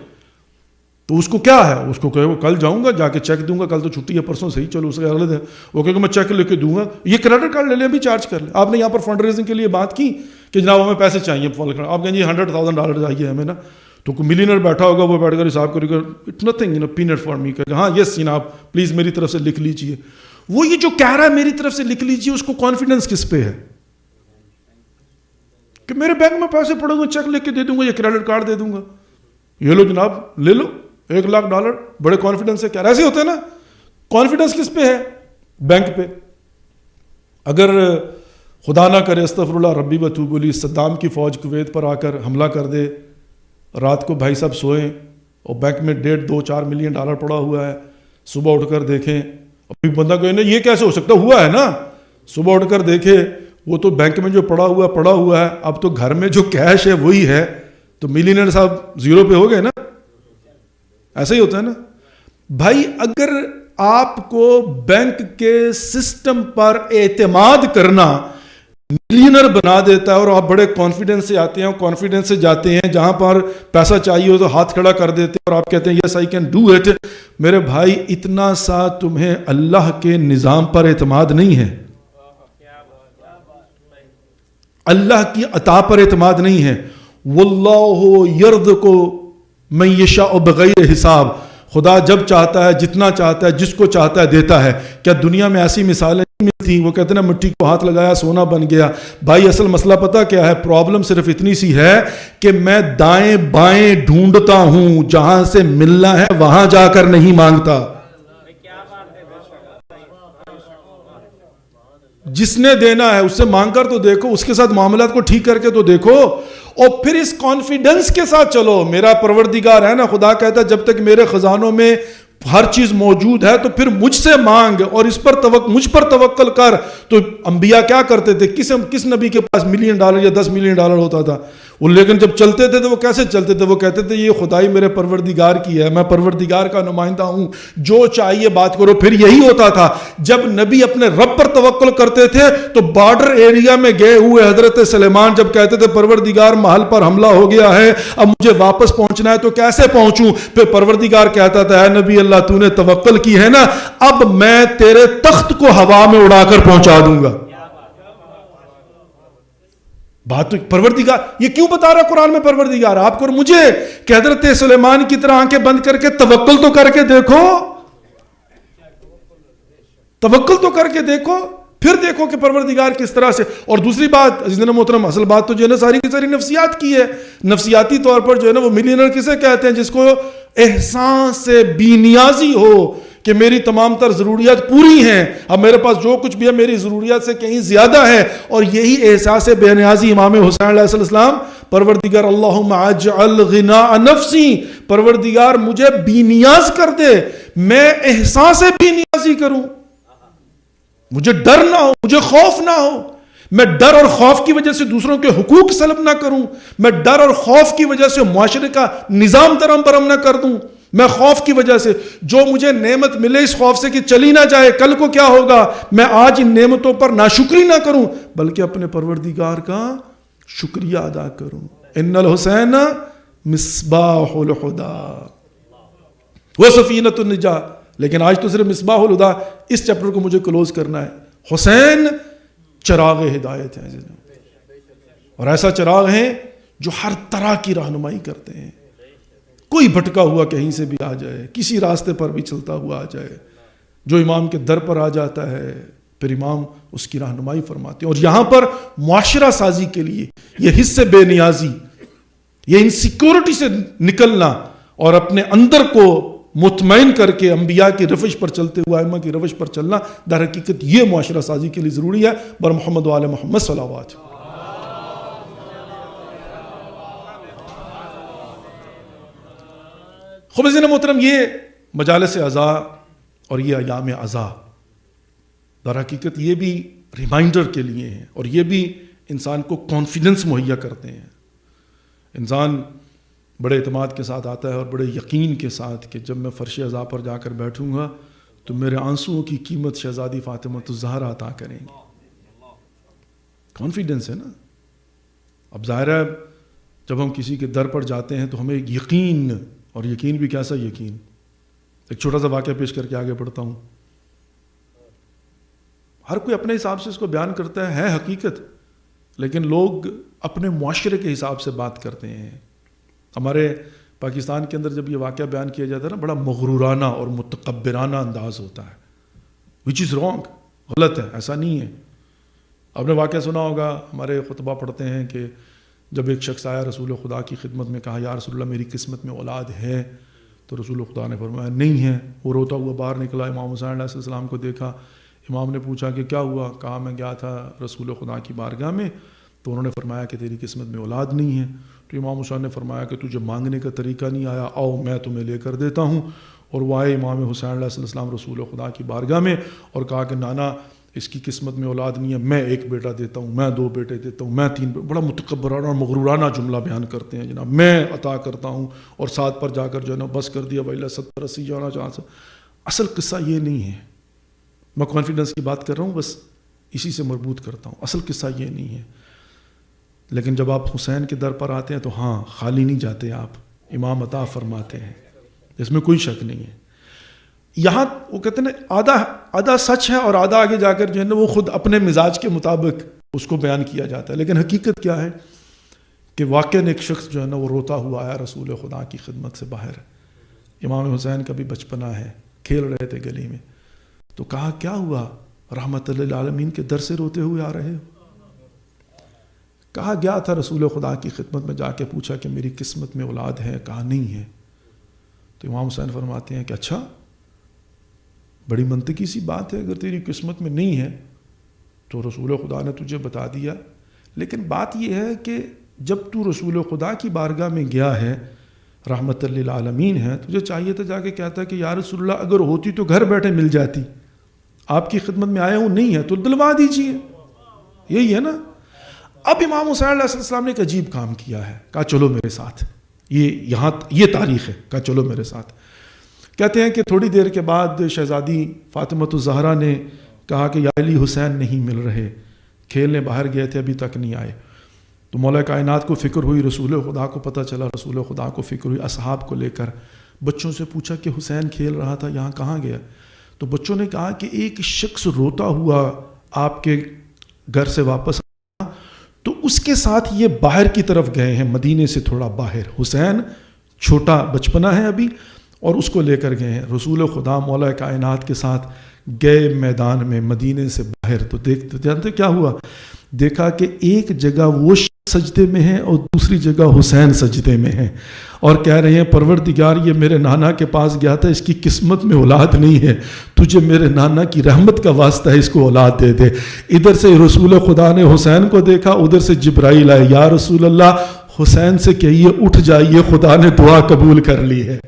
تو اس کو کیا ہے؟ اس کو کہ کل جاؤں گا جا کے چیک دوں گا، کل تو چھٹی ہے پرسوں صحیح چلو اس کے اگلے دن وہ کہ میں چیک لے کے دوں گا. یہ کریڈٹ کارڈ لے لیں بھی چارج کر لیں. آپ نے یہاں پر فنڈ ریزنگ کے لیے بات کی کہ جناب ہمیں پیسے چاہیے، آپ کہیں جی $100,000 چاہیے ہمیں نا. تو کوئی ملینر بیٹھا ہوگا وہ بیٹھ کر حساب کرے گا it's nothing pant for me, کہ ہاں یس جناب پلیز میری طرف سے لکھ لیجیے. وہ یہ جو کہہ رہا ہے میری طرف سے لکھ لیجیے، اس کو کانفیڈنس کس پہ ہے کہ میرے بینک میں پیسے پڑے گا، چیک لکھ کے دے دوں گا یا کریڈٹ کارڈ دے دوں گا، یہ لو جناب لے لو $1 لاکھ، بڑے کانفیڈنس سے کہہ رہا ہے. ایسے ہوتا ہے نا. کانفیڈنس کس پہ ہے؟ بینک پہ. اگر خدا نہ کرے استغفر اللہ ربی وتوب الیہ صدام کی فوج کویت پر آ کر حملہ کر دے، رات کو بھائی صاحب سوئیں اور بینک میں $1.5-2-4 ملین پڑا ہوا ہے، صبح اٹھ کر دیکھیں، ابھی بندہ کہے نا یہ کیسے ہو سکتا، ہوا ہے نا. صبح اٹھ کر دیکھے وہ تو بینک میں جو پڑا ہوا ہے، اب تو گھر میں جو کیش ہے وہی ہے، تو ملینئر صاحب زیرو پہ ہو گئے نا. ایسا ہی ہوتا ہے نا بھائی. اگر آپ کو بینک کے سسٹم پر اعتماد کرنا ملینر بنا دیتا ہے اور آپ بڑے کانفیڈنس سے آتے ہیں، کانفیڈنس سے جاتے ہیں، جہاں پر پیسہ چاہیے ہو تو ہاتھ کھڑا کر دیتے ہیں اور آپ کہتے ہیں یس آئی کین ڈو اٹ. میرے بھائی اتنا سا تمہیں اللہ کے نظام پر اعتماد نہیں ہے، اللہ کی عطا پر اعتماد نہیں ہے. واللہ یرزق من یشاء بغیر حساب. خدا جب چاہتا ہے، جتنا چاہتا ہے، جس کو چاہتا ہے دیتا ہے. کیا دنیا میں ایسی مثالیں نہیں ملتی؟ وہ کہتے ہیں نا مٹی کو ہاتھ لگایا سونا بن گیا. بھائی اصل مسئلہ پتہ کیا ہے؟ پرابلم صرف اتنی سی ہے کہ میں دائیں بائیں ڈھونڈتا ہوں، جہاں سے ملنا ہے وہاں جا کر نہیں مانگتا. جس نے دینا ہے اس سے مانگ کر تو دیکھو، اس کے ساتھ معاملات کو ٹھیک کر کے تو دیکھو، اور پھر اس کانفیڈنس کے ساتھ چلو. میرا پروردگار ہے نا، خدا کہتا ہے جب تک میرے خزانوں میں ہر چیز موجود ہے تو پھر مجھ سے مانگ اور اس پر مجھ پر توکل کر. تو انبیاء کیا کرتے تھے؟ کس نبی کے پاس $1,000,000 یا $10,000,000 ہوتا تھا؟ وہ لیکن جب چلتے تھے تو وہ کیسے چلتے تھے؟ وہ کہتے تھے یہ خدائی میرے پروردگار کی ہے، میں پروردگار کا نمائندہ ہوں، جو چاہیے بات کرو. پھر یہی ہوتا تھا جب نبی اپنے رب پر توکل کرتے تھے تو بارڈر ایریا میں گئے ہوئے حضرت سلیمان جب کہتے تھے پروردگار محل پر حملہ ہو گیا ہے، اب مجھے واپس پہنچنا ہے تو کیسے پہنچوں؟ پھر پروردگار کہتا تھا اے نبی اللہ تو نے توکل کی ہے نا، اب میں تیرے تخت کو ہوا میں اڑا کر پہنچا دوں گا. بات تو پروردگار یہ کیوں بتا رہا قرآن میں پروردگار آپ کو اور مجھے کہ حضرت سلیمان کی طرح آنکھیں بند کر کے توکل تو کر کے دیکھو، توکل تو کر کے دیکھو، پھر دیکھو کہ پروردگار کس طرح سے. اور دوسری بات عزیزان محترم، اصل بات تو جو ہے نا ساری کی ساری نفسیات کی ہے. نفسیاتی طور پر جو ہے نا وہ ملینر کسے کہتے ہیں؟ جس کو احساس سے بے نیازی ہو کہ میری تمام تر ضروریات پوری ہیں، اب میرے پاس جو کچھ بھی ہے میری ضروریات سے کہیں زیادہ ہے. اور یہی احساس بے نیازی امام حسین علیہ السلام، پروردگار اللہم اجعل غناء نفسی، پروردگار مجھے بے نیاز کر دے، میں احساس بے نیازی کروں، مجھے ڈر نہ ہو، مجھے خوف نہ ہو، میں ڈر اور خوف کی وجہ سے دوسروں کے حقوق سلب نہ کروں، میں ڈر اور خوف کی وجہ سے معاشرے کا نظام ترم برم نہ کر دوں، میں خوف کی وجہ سے جو مجھے نعمت ملے اس خوف سے کہ چلی نہ جائے کل کو کیا ہوگا، میں آج ان نعمتوں پر ناشکری نہ کروں بلکہ اپنے پروردگار کا شکریہ ادا کروں. ان الحسین مصباح الہدی وہ سفینۃ النجاہ. لیکن آج تو صرف مصباح الہدی اس چیپٹر کو مجھے کلوز کرنا ہے. حسین چراغ ہدایت ہیں اور ایسا چراغ ہیں جو ہر طرح کی رہنمائی کرتے ہیں. کوئی بھٹکا ہوا کہیں سے بھی آ جائے، کسی راستے پر بھی چلتا ہوا آ جائے، جو امام کے در پر آ جاتا ہے پھر امام اس کی رہنمائی فرماتے ہیں. اور یہاں پر معاشرہ سازی کے لیے یہ حس بے نیازی، یہ انسیکیورٹی سے نکلنا اور اپنے اندر کو مطمئن کر کے انبیاء کی روش پر چلتے ہوئے ائمہ کی روش پر چلنا در حقیقت یہ معاشرہ سازی کے لیے ضروری ہے. بر محمد و آل محمد صلوات. خوب عزیزان محترم، یہ مجالس عزا اور یہ ایام عزا در حقیقت یہ بھی ریمائنڈر کے لیے ہیں اور یہ بھی انسان کو کانفیڈنس مہیا کرتے ہیں. انسان بڑے اعتماد کے ساتھ آتا ہے اور بڑے یقین کے ساتھ کہ جب میں فرش عزا پر جا کر بیٹھوں گا تو میرے آنسوؤں کی قیمت شہزادی فاطمہ الزہرا عطا کریں گے. کانفیڈنس ہے نا. اب ظاہر ہے جب ہم کسی کے در پر جاتے ہیں تو ہمیں ایک یقین، اور یقین بھی کیسا یقین. ایک چھوٹا سا واقعہ پیش کر کے آگے بڑھتا ہوں. ہر کوئی اپنے حساب سے اس کو بیان کرتا ہے حقیقت، لیکن لوگ اپنے معاشرے کے حساب سے بات کرتے ہیں. ہمارے پاکستان کے اندر جب یہ واقعہ بیان کیا جاتا ہے نا بڑا مغرورانہ اور متکبرانہ انداز ہوتا ہے، وچ از رانگ، غلط ہے، ایسا نہیں ہے. آپ نے واقعہ سنا ہوگا، ہمارے خطبہ پڑھتے ہیں کہ جب ایک شخص آیا رسول خدا کی خدمت میں، کہا یا رسول اللہ میری قسمت میں اولاد ہے، تو رسول خدا نے فرمایا نہیں ہے. وہ روتا ہوا باہر نکلا، امام حسین علیہ السلام کو دیکھا. امام نے پوچھا کہ کیا ہوا؟ کہا میں گیا تھا رسول خدا کی بارگاہ میں تو انہوں نے فرمایا کہ تیری قسمت میں اولاد نہیں ہے. تو امام حسین نے فرمایا کہ تجھے مانگنے کا طریقہ نہیں آیا، آؤ میں تمہیں لے کر دیتا ہوں. اور وہ آئے امام حسین علیہ السلام رسول خدا کی بارگاہ میں اور کہا کہ نانا اس کی قسمت میں اولاد نہیں ہے، میں ایک بیٹا دیتا ہوں، میں 2 بیٹے دیتا ہوں، میں 3 بڑا متکبرانہ اور مغرورانہ جملہ بیان کرتے ہیں جناب، میں عطا کرتا ہوں اور ساتھ پر جا کر جو ہے نا بس کر دیا ویلا 70-80 جانا چاہتا. اصل قصہ یہ نہیں ہے. میں کانفیڈنس کی بات کر رہا ہوں، بس اسی سے مربوط کرتا ہوں. اصل قصہ یہ نہیں ہے. لیکن جب آپ حسین کے در پر آتے ہیں تو ہاں خالی نہیں جاتے آپ، امام عطا فرماتے ہیں، اس میں کوئی شک نہیں ہے. یہاں وہ کہتے ہیں آدھا سچ ہے اور آدھا آگے جا کر جو ہے نا وہ خود اپنے مزاج کے مطابق اس کو بیان کیا جاتا ہے. لیکن حقیقت کیا ہے کہ واقعاً ایک شخص جو ہے نا وہ روتا ہوا آیا رسول خدا کی خدمت سے باہر. امام حسین کا بھی بچپنا ہے، کھیل رہے تھے گلی میں، تو کہا کیا ہوا، رحمت للعالمین کے در سے روتے ہوئے آ رہے ہو؟ کہا گیا تھا رسول خدا کی خدمت میں، جا کے پوچھا کہ میری قسمت میں اولاد ہے، کہا نہیں ہے۔ تو امام حسین فرماتے ہیں کہ اچھا، بڑی منطقی سی بات ہے، اگر تیری قسمت میں نہیں ہے تو رسول خدا نے تجھے بتا دیا، لیکن بات یہ ہے کہ جب تو رسول خدا کی بارگاہ میں گیا ہے، رحمت للعالمین ہے، تجھے چاہیے تھا جا کے کہتا کہ یا رسول اللہ اگر ہوتی تو گھر بیٹھے مل جاتی، آپ کی خدمت میں آیا ہوں، نہیں ہے تو دلوا دیجیے، یہی ہے نا۔ اب امام حسین علیہ السلام نے ایک عجیب کام کیا ہے، کہا چلو میرے ساتھ، یہ تاریخ ہے، کہا چلو میرے ساتھ۔ کہتے ہیں کہ تھوڑی دیر کے بعد شہزادی فاطمۃ الزہرا نے کہا کہ یا علی حسین نہیں مل رہے، کھیلنے باہر گئے تھے ابھی تک نہیں آئے۔ تو مولا کائنات کو فکر ہوئی، رسول خدا کو پتہ چلا، رسول خدا کو فکر ہوئی، اصحاب کو لے کر بچوں سے پوچھا کہ حسین کھیل رہا تھا یہاں کہاں گیا؟ تو بچوں نے کہا کہ ایک شخص روتا ہوا آپ کے گھر سے واپس آیا، تو اس کے ساتھ یہ باہر کی طرف گئے ہیں، مدینے سے تھوڑا باہر، حسین چھوٹا بچپنا ہے ابھی، اور اس کو لے کر گئے ہیں رسول خدا مولا کائنات کے ساتھ گئے میدان میں مدینے سے باہر۔ تو دیکھتے جانتے کیا ہوا، دیکھا کہ ایک جگہ وہ سجدے میں ہیں اور دوسری جگہ حسین سجدے میں ہیں، اور کہہ رہے ہیں پروردگار یہ میرے نانا کے پاس گیا تھا، اس کی قسمت میں اولاد نہیں ہے، تجھے میرے نانا کی رحمت کا واسطہ ہے، اس کو اولاد دے دے۔ ادھر سے رسول خدا نے حسین کو دیکھا، ادھر سے جبرائیل آئے، یا رسول اللہ حسین سے کہیے اٹھ جائیے، خدا نے دعا قبول کر لی ہے۔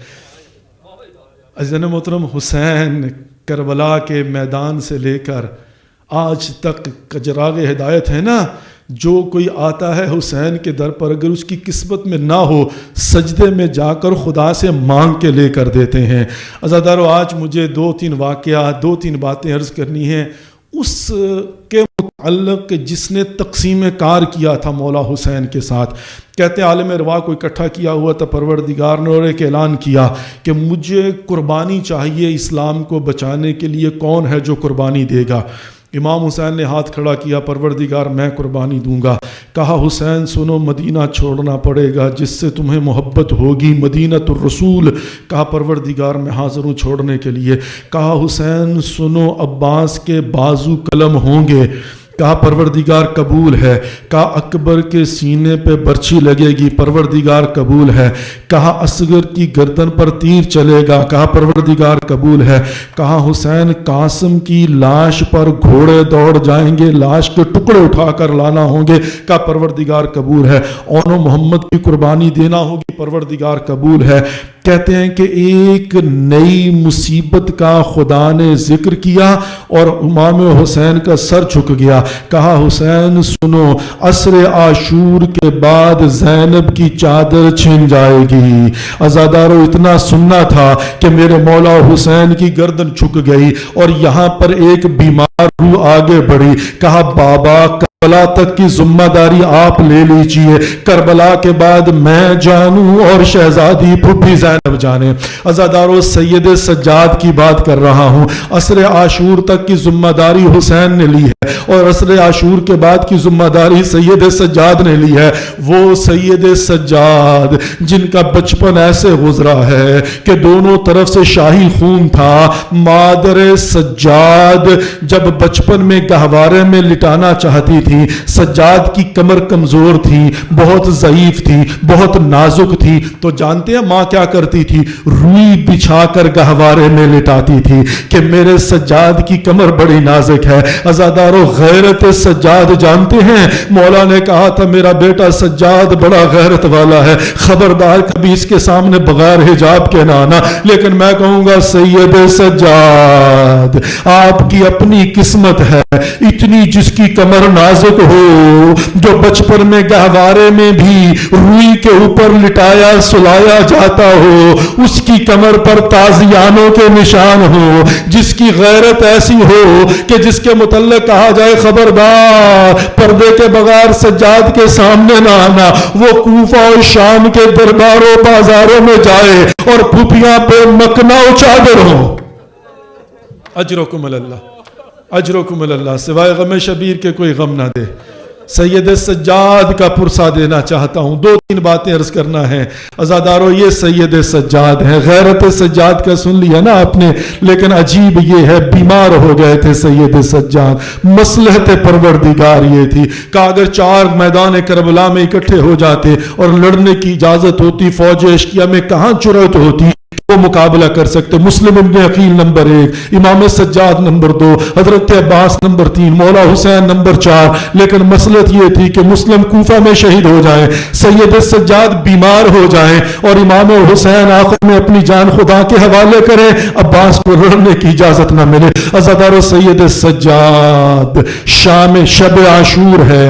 عزیزان محترم، حسین کربلا کے میدان سے لے کر آج تک کجراغ ہدایت ہے نا، جو کوئی آتا ہے حسین کے در پر اگر اس کی قسمت میں نہ ہو، سجدے میں جا کر خدا سے مانگ کے لے کر دیتے ہیں۔ عزادارو، آج مجھے 2-3 واقعات، 2-3 باتیں عرض کرنی ہیں اس کے متعلق جس نے تقسیم کار کیا تھا مولا حسین کے ساتھ۔ کہتے ہیں عالم ارواح کو اکٹھا کیا ہوا تھا پروردگار نے، اور ایک اعلان کیا کہ مجھے قربانی چاہیے اسلام کو بچانے کے لیے، کون ہے جو قربانی دے گا؟ امام حسین نے ہاتھ کھڑا کیا، پروردگار میں قربانی دوں گا۔ کہا حسین سنو، مدینہ چھوڑنا پڑے گا، جس سے تمہیں محبت ہوگی، مدینۃ الرسول۔ کہا پروردگار میں حاضر ہوں چھوڑنے کے لیے۔ کہا حسین سنو، عباس کے بازو قلم ہوں گے۔ کہا پروردگار قبول ہے۔ کہا اکبر کے سینے پہ برچھی لگے گی، پروردگار قبول ہے۔ کہا اصغر کی گردن پر تیر چلے گا، کہا پروردگار قبول ہے۔ کہا حسین قاسم کی لاش پر گھوڑے دوڑ جائیں گے، لاش کے ٹکڑے اٹھا کر لانا ہوں گے، کہا پروردگار قبول ہے۔ اور محمد کی قربانی دینا ہوگی، پروردگار قبول ہے۔ کہتے ہیں کہ ایک نئی مصیبت کا خدا نے ذکر کیا اور امام حسین کا سر جھک گیا۔ کہا حسین سنو، عصر عاشور کے بعد زینب کی چادر چھن جائے گی۔ عزادارو، اتنا سننا تھا کہ میرے مولا حسین کی گردن جھک گئی اور یہاں پر ایک بیمار روح آگے بڑھی۔ کہا بابا کربلا تک کی ذمہ داری آپ لے لیجئے، کربلا کے بعد میں جانوں اور شہزادی پھپھی زینب جانے۔ عزادارو، سید سجاد کی بات کر رہا ہوں۔ عصر عاشور تک کی ذمہ داری حسین نے لی ہے اور عصر عاشور کے بعد کی ذمہ داری سید سجاد نے لی ہے۔ وہ سید سجاد جن کا بچپن ایسے گزرا ہے کہ دونوں طرف سے شاہی خون تھا۔ مادر سجاد جب بچپن میں گہوارے میں لٹانا چاہتی تھی، سجاد کی کمر کمزور تھی، بہت ضعیف تھی، بہت نازک تھی، تو جانتے ہیں ماں کیا کرتی تھی؟ روئی بچھا کر گہوارے میں لٹاتی تھی کہ میرے سجاد کی کمر بڑی نازک ہے۔ عزادارو، غیرت سجاد جانتے ہیں؟ مولا نے کہا تھا میرا بیٹا سجاد بڑا غیرت والا ہے، خبردار کبھی اس کے سامنے بغیر حجاب کے نہ آنا۔ لیکن میں کہوں گا سید سجاد، آپ کی اپنی قسمت ہے، اتنی جس کی کمر نازک ہو، جو بچپن میں گہوارے میں بھی روئی کے اوپر لٹایا سلایا جاتا ہو، اس کی کمر پر تازیانوں کے نشان ہو، جس کی غیرت ایسی ہو کہ جس کے متعلق کہا جائے خبردار پردے کے بغیر سجاد کے سامنے نہ آنا، وہ کوفہ اور شام کے درباروں بازاروں میں جائے اور پھوپھیاں پہ مکنا و چادر ہو۔ اجرکم اللہ، اجرکم اللہ، سوائے غم شبیر کے کوئی غم نہ دے۔ سید سجاد کا پرسہ دینا چاہتا ہوں. 2-3 باتیں عرض کرنا ہے. عزادارو یہ سید سجاد ہیں. غیرت سجاد کا سن لیا نا آپ نے, لیکن عجیب یہ ہے بیمار ہو گئے تھے سید سجاد. مصلحت پروردگار یہ تھی کہ اگر 4 میدان کربلا میں اکٹھے ہو جاتے اور لڑنے کی اجازت ہوتی, فوج عشقیہ میں کہاں جرأت ہوتی وہ مقابلہ کر سکتے. مسلم ابن عقیل نمبر 1, امام سجاد نمبر 2, حضرت عباس نمبر 3, مولا حسین نمبر 4. لیکن مصلحت یہ تھی کہ مسلم کوفہ میں شہید ہو جائیں, سید سجاد بیمار ہو جائیں اور امام حسین آخر میں اپنی جان خدا کے حوالے کریں, عباس کو لڑنے کی اجازت نہ ملے. عزادارو سید سجاد شام شب عاشور ہے,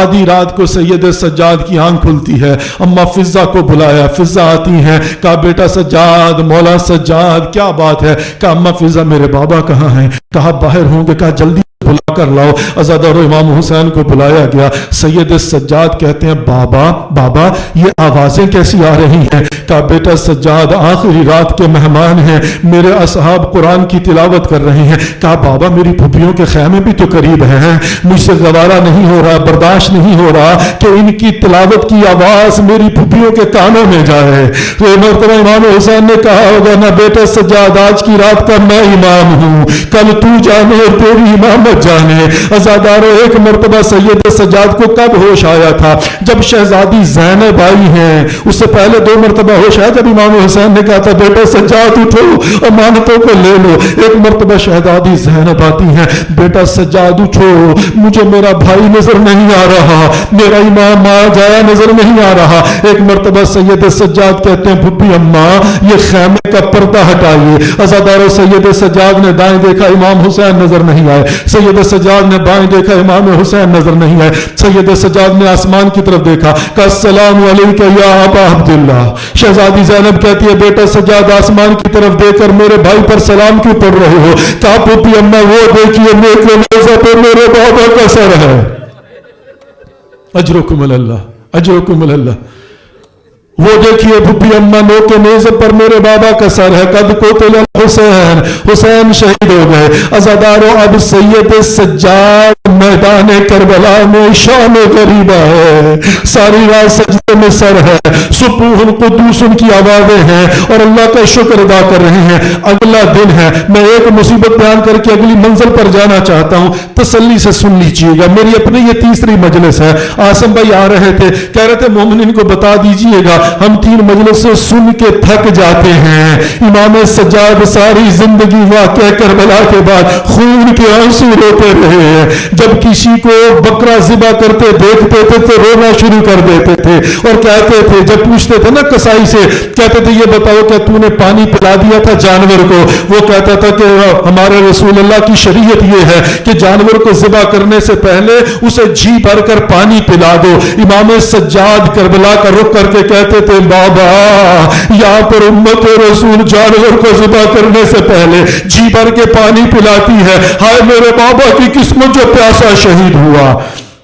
آدھی رات کو سید سجاد کی آنکھ کھلتی ہے. اما فضہ کو بلایا, فضہ آتی ہیں, کہا بیٹا سجاد, مولا سجاد کیا بات ہے؟ کہا اما فضہ میرے بابا کہاں ہیں؟ کہا باہر ہوں گے. کہا جلدی بلا کر لاؤ. عزادار امام حسین کو بلایا گیا. سید سجاد کہتے ہیں بابا یہ آوازیں کیسی آ رہی ہیں؟ کہا بیٹا سجاد آخری رات کے مہمان ہیں, میرے اصحاب قرآن کی تلاوت کر رہے ہیں. کہا بابا میری پھوپھیوں کے خیمے بھی تو قریب ہیں, مجھ سے گوارا نہیں ہو رہا, برداشت نہیں ہو رہا کہ ان کی تلاوت کی آواز میری پھوپھیوں کے کانوں میں جائے. تو مرتبہ امام حسین نے کہا ہوگا نہ بیٹا سجاد آج کی رات کا میں امام ہوں, کل تو جانے اور تیری امامت جانے. عزادارو ایک مرتبہ سید سجاد کو کب ہوش آیا تھا؟ جب شہزادی زینب آئی ہیں. اس سے پہلے 2 مرتبہ ہوش آیا جب امام حسین نے کہا تھا بیٹا سجاد اٹھو امانتوں کو لے لو. ایک مرتبہ شہزادی زینب آتی ہیں, بیٹا سجاد اٹھو, مجھے میرا بھائی نظر نہیں آ رہا, میرا امام آ جایا نظر نہیں آ رہا. ایک مرتبہ سید سجاد کہتے ہیں پھپھی اماں یہ خیمے کا پردہ ہٹائیے. عزادارو سید سجاد نے دائیں دیکھا, امام حسین نظر نہیں آئے. سید سجاد نے بائیں دیکھا, امام حسین نظر نہیں آئے. سید سجاد نے آسمان کی طرف دیکھا, کہا السلام علیکم یا ابا عبداللہ. شہزادی زینب کہتی ہے بیٹا سجاد آسمان کی طرف دیکھ کر میرے بھائی پر سلام کیوں پڑھ رہے ہو؟ کہا پھپھی اماں وہ دیکھیے میرے نیزہ پہ میرے بابا کا سر ہے. اجرکم اللہ, اجرکم اللہ. وہ دیکھیے پھپھی اماں نو کے نیزے پر میرے بابا کا سر ہے. قد قتل حسین, حسین شہید ہو گئے. عزادارو اب سید سجاد میدان کربلا میں شام غریبہ ہے, ساری رات سجدے میں سر ہے, سبوح قدوس کی آوازیں ہیں اور اللہ کا شکر ادا کر رہے ہیں. اگلا دن ہے, میں ایک مصیبت بیان کر کے اگلی منزل پر جانا چاہتا ہوں, تسلی سے سن لیجئے گا. میری اپنی یہ 3ری مجلس ہے. آسم بھائی آ رہے تھے, کہہ رہے تھے مومنین کو بتا دیجئے گا ہم 3 مجلس سے سن کے تھک جاتے ہیں. امام سجاد ساری زندگی واقعہ کربلا کے بعد خون کے آنسو روتے رہے ہیں. جب کسی کو بکرا ذبح کرتے دیکھتے تھے تو رونا شروع کر دیتے تھے اور کہتے تھے, جب پوچھتے تھے نا کسائی سے, کہتے تھے یہ بتاؤ کیا تو نے پانی پلا دیا تھا جانور کو؟ وہ کہتا تھا کہ ہمارے رسول اللہ کی شریعت یہ ہے کہ جانور کو ذبح کرنے سے پہلے اسے جی بھر کر پانی پلا دو. امام سجاد کربلا کا رخ کر کے کہتے تھے بابا یہاں پر امت رسول جانور کو ذبح کرنے سے پہلے جی بھر کے پانی پلاتی ہے. ہائے میرے بابا کی قسمت جو پیاسا شہید ہوا.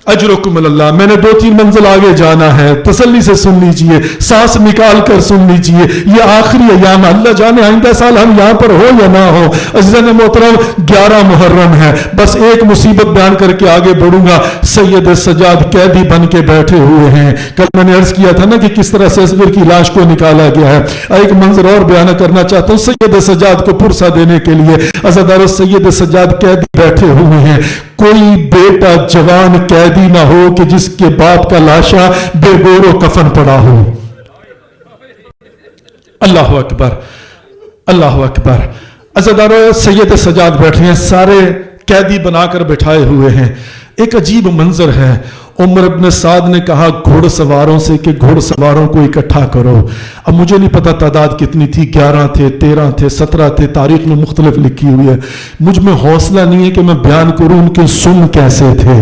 اجرکم اللہ. میں نے 2-3 منزل آگے جانا ہے, تسلی سے سن لیجئے, سانس نکال کر سن لیجئے. یہ آخری ایام, اللہ جانے آئندہ سال ہم یہاں پر ہو یا نہ ہو. عزیزان محترم 11 محرم ہے, بس ایک مصیبت بیان کر کے آگے بڑھوں گا. سید سجاد قیدی بن کے بیٹھے ہوئے ہیں. کل میں نے عرض کیا تھا نا کہ کس طرح سے اصغر کی لاش کو نکالا گیا ہے. ایک منظر اور بیان کرنا چاہتا ہوں سید سجاد کو پرسہ دینے کے لیے. عزادار سید سجاد قیدی بیٹھے ہوئے ہیں. کوئی بیٹا جوان قیدی نہ ہو کہ جس کے باپ کا لاشا بے گور و کفن پڑا ہو. اللہ اکبر, اللہ اکبر. عزادارو سید سجاد بیٹھے ہیں, سارے قیدی بنا کر بٹھائے ہوئے ہیں. ایک عجیب منظر ہے. عمر ابن سعد نے کہا گھوڑ سواروں سے کہ گھوڑ سواروں کو اکٹھا کرو. اب مجھے نہیں پتا تعداد کتنی تھی, 11 تھے, 13 تھے, 17 تھے, تاریخ میں مختلف لکھی ہوئی ہے. مجھ میں حوصلہ نہیں ہے کہ میں بیان کروں ان کے سن کیسے تھے,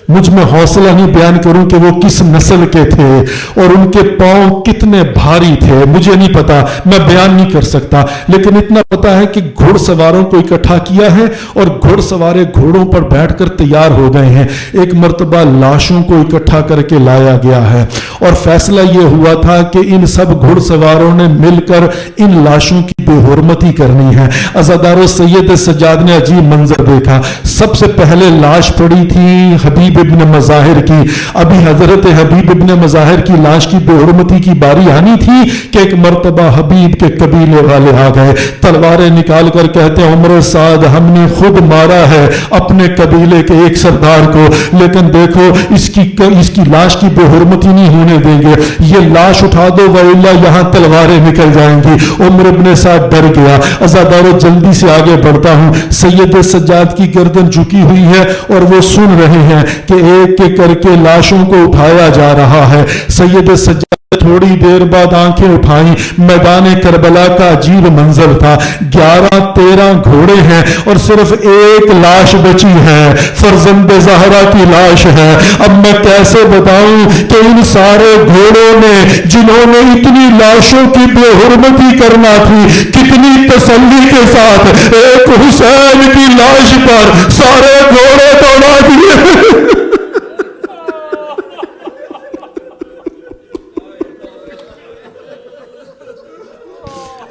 مجھ میں حوصلہ نہیں بیان کروں کہ وہ کس نسل کے تھے اور ان کے پاؤں کتنے بھاری تھے. مجھے نہیں پتا, میں بیان نہیں کر سکتا, لیکن اتنا پتا ہے کہ گھوڑ سواروں کو اکٹھا کیا ہے اور گھوڑ سوارے گھوڑوں پر بیٹھ کر تیار ہو گئے ہیں. ایک مرتبہ لاشوں کو اکٹھا کر کے لایا گیا ہے اور فیصلہ یہ ہوا تھا کہ ان سب گھوڑ سواروں نے مل کر ان لاشوں کی بے حرمتی کرنی ہے. عزادار سید سجاد نے عجیب منظر دیکھا. سب سے پہلے لاش پڑی تھی حبیب حبیب ابن مظاہر کی. ابھی حضرت حبیب ابن مظاہر کی لاش کی بے حرمتی کی باری آنی تھی کہ ایک مرتبہ حبیب کے قبیلے والے آ گئے, تلواریں نکال کر کہتے ہیں عمر سعد ہم نے خود مارا ہے اپنے قبیلے کے ایک سردار کو, لیکن دیکھو اس کی لاش کی بے حرمتی نہیں ہونے دیں گے, یہ لاش اٹھا دو وإلا یہاں تلواریں نکل جائیں گی. عمر ابن سعد ڈر گیا. عزادارو جلدی سے آگے بڑھتا ہوں. سید سجاد کی گردن جھکی ہوئی ہے اور وہ سن رہے ہیں کہ ایک ایک کر کے لاشوں کو اٹھایا جا رہا ہے. سید سجاد تھوڑی دیر بعد آنکھیں اٹھائیں. میدان کربلا کا عجیب منظر تھا. 11-13 گھوڑے ہیں اور صرف ایک لاش بچی ہے, فرزند زہرا کی لاش ہے. اب میں کیسے بتاؤں کہ ان سارے گھوڑوں نے جنہوں نے اتنی لاشوں کی بے حرمتی کرنا تھی, کتنی تسلی کے ساتھ ایک حسین کی لاش پر سارے گھوڑے دوڑا دیے.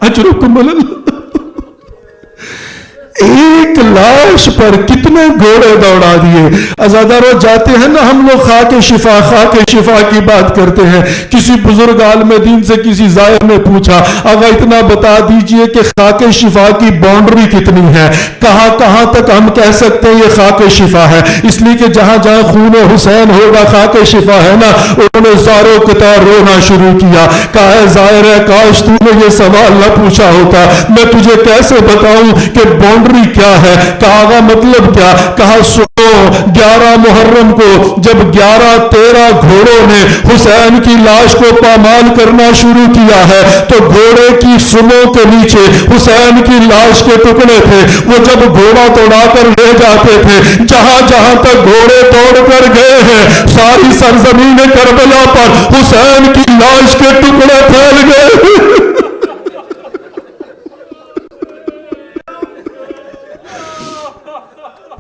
اجرکم اللہ, ایک لاش پر کتنے گھوڑے دوڑا دیے. عزادارو جاتے ہیں نا ہم لوگ خاک شفا کی بات کرتے ہیں. کسی بزرگ عالم دین سے کسی زائر نے پوچھا اگر اتنا بتا دیجئے کہ خاک شفا کی باؤنڈری کتنی ہے, کہاں تک ہم کہہ سکتے ہیں یہ خاک شفا ہے. اس لیے کہ جہاں جہاں خون حسین ہوگا خاک شفا ہے نا. انہوں نے زاروں قطار رونا شروع کیا. کہا ہے زائر ہے کاش تو نے یہ سوال نہ پوچھا ہوتا, میں تجھے کیسے بتاؤں کہ باؤنڈری کیا ہے. کہا مطلب کیا. کہا سنو 11 محرم کو جب 11-13 گھوڑوں نے حسین کی لاش کو پامال کرنا شروع کیا ہے تو گھوڑے کی سنوں کے نیچے حسین کی لاش کے ٹکڑے تھے. وہ جب گھوڑا توڑا کر لے جاتے تھے, جہاں تک گھوڑے توڑ کر گئے ہیں ساری سرزمین کربلا پر حسین کی لاش کے ٹکڑے پھیل گئے.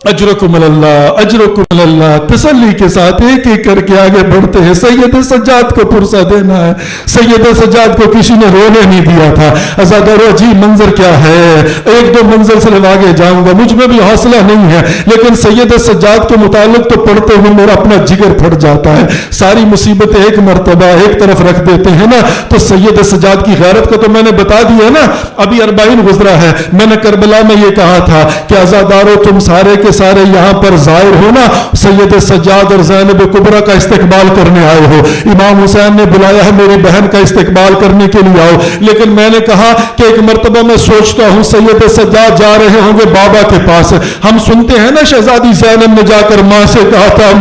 اجرکم اللہ. تسلی کے ساتھ ایک ایک کر کے آگے بڑھتے ہیں. سید سجاد کو پرسہ دینا ہے. سید سجاد کو کسی نے رونے نہیں دیا تھا. عزادارو عجیب منظر کیا ہے. ایک دو منظر صرف آگے جاؤں گا, مجھ میں بھی حوصلہ نہیں ہے, لیکن سید سجاد کے متعلق تو پڑھتے ہوئے میرا اپنا جگر پھٹ جاتا ہے. ساری مصیبتیں ایک مرتبہ ایک طرف رکھ دیتے ہیں نا, تو سید سجاد کی غیرت کا تو میں نے بتا دیا نا. ابھی 40 گزرا ہے. میں نے کربلا میں یہ کہا تھا کہ عزادارو تم سارے کے سارے یہاں پر ظاہر ہونا سید سجاد اور زینب کبریٰ کا استقبال کرنے آئے ہو. امام حسین نے بلایا ہے میری بہن کا استقبال کرنے کے لیے آؤ. لیکن میں نے کہا کہ ایک مرتبہ میں سوچتا ہوں سید سجاد جا رہے ہوں گے بابا کے پاس. ہم سنتے ہیں نا شہزادی زینب نے جا کر ماں سے کہا تھا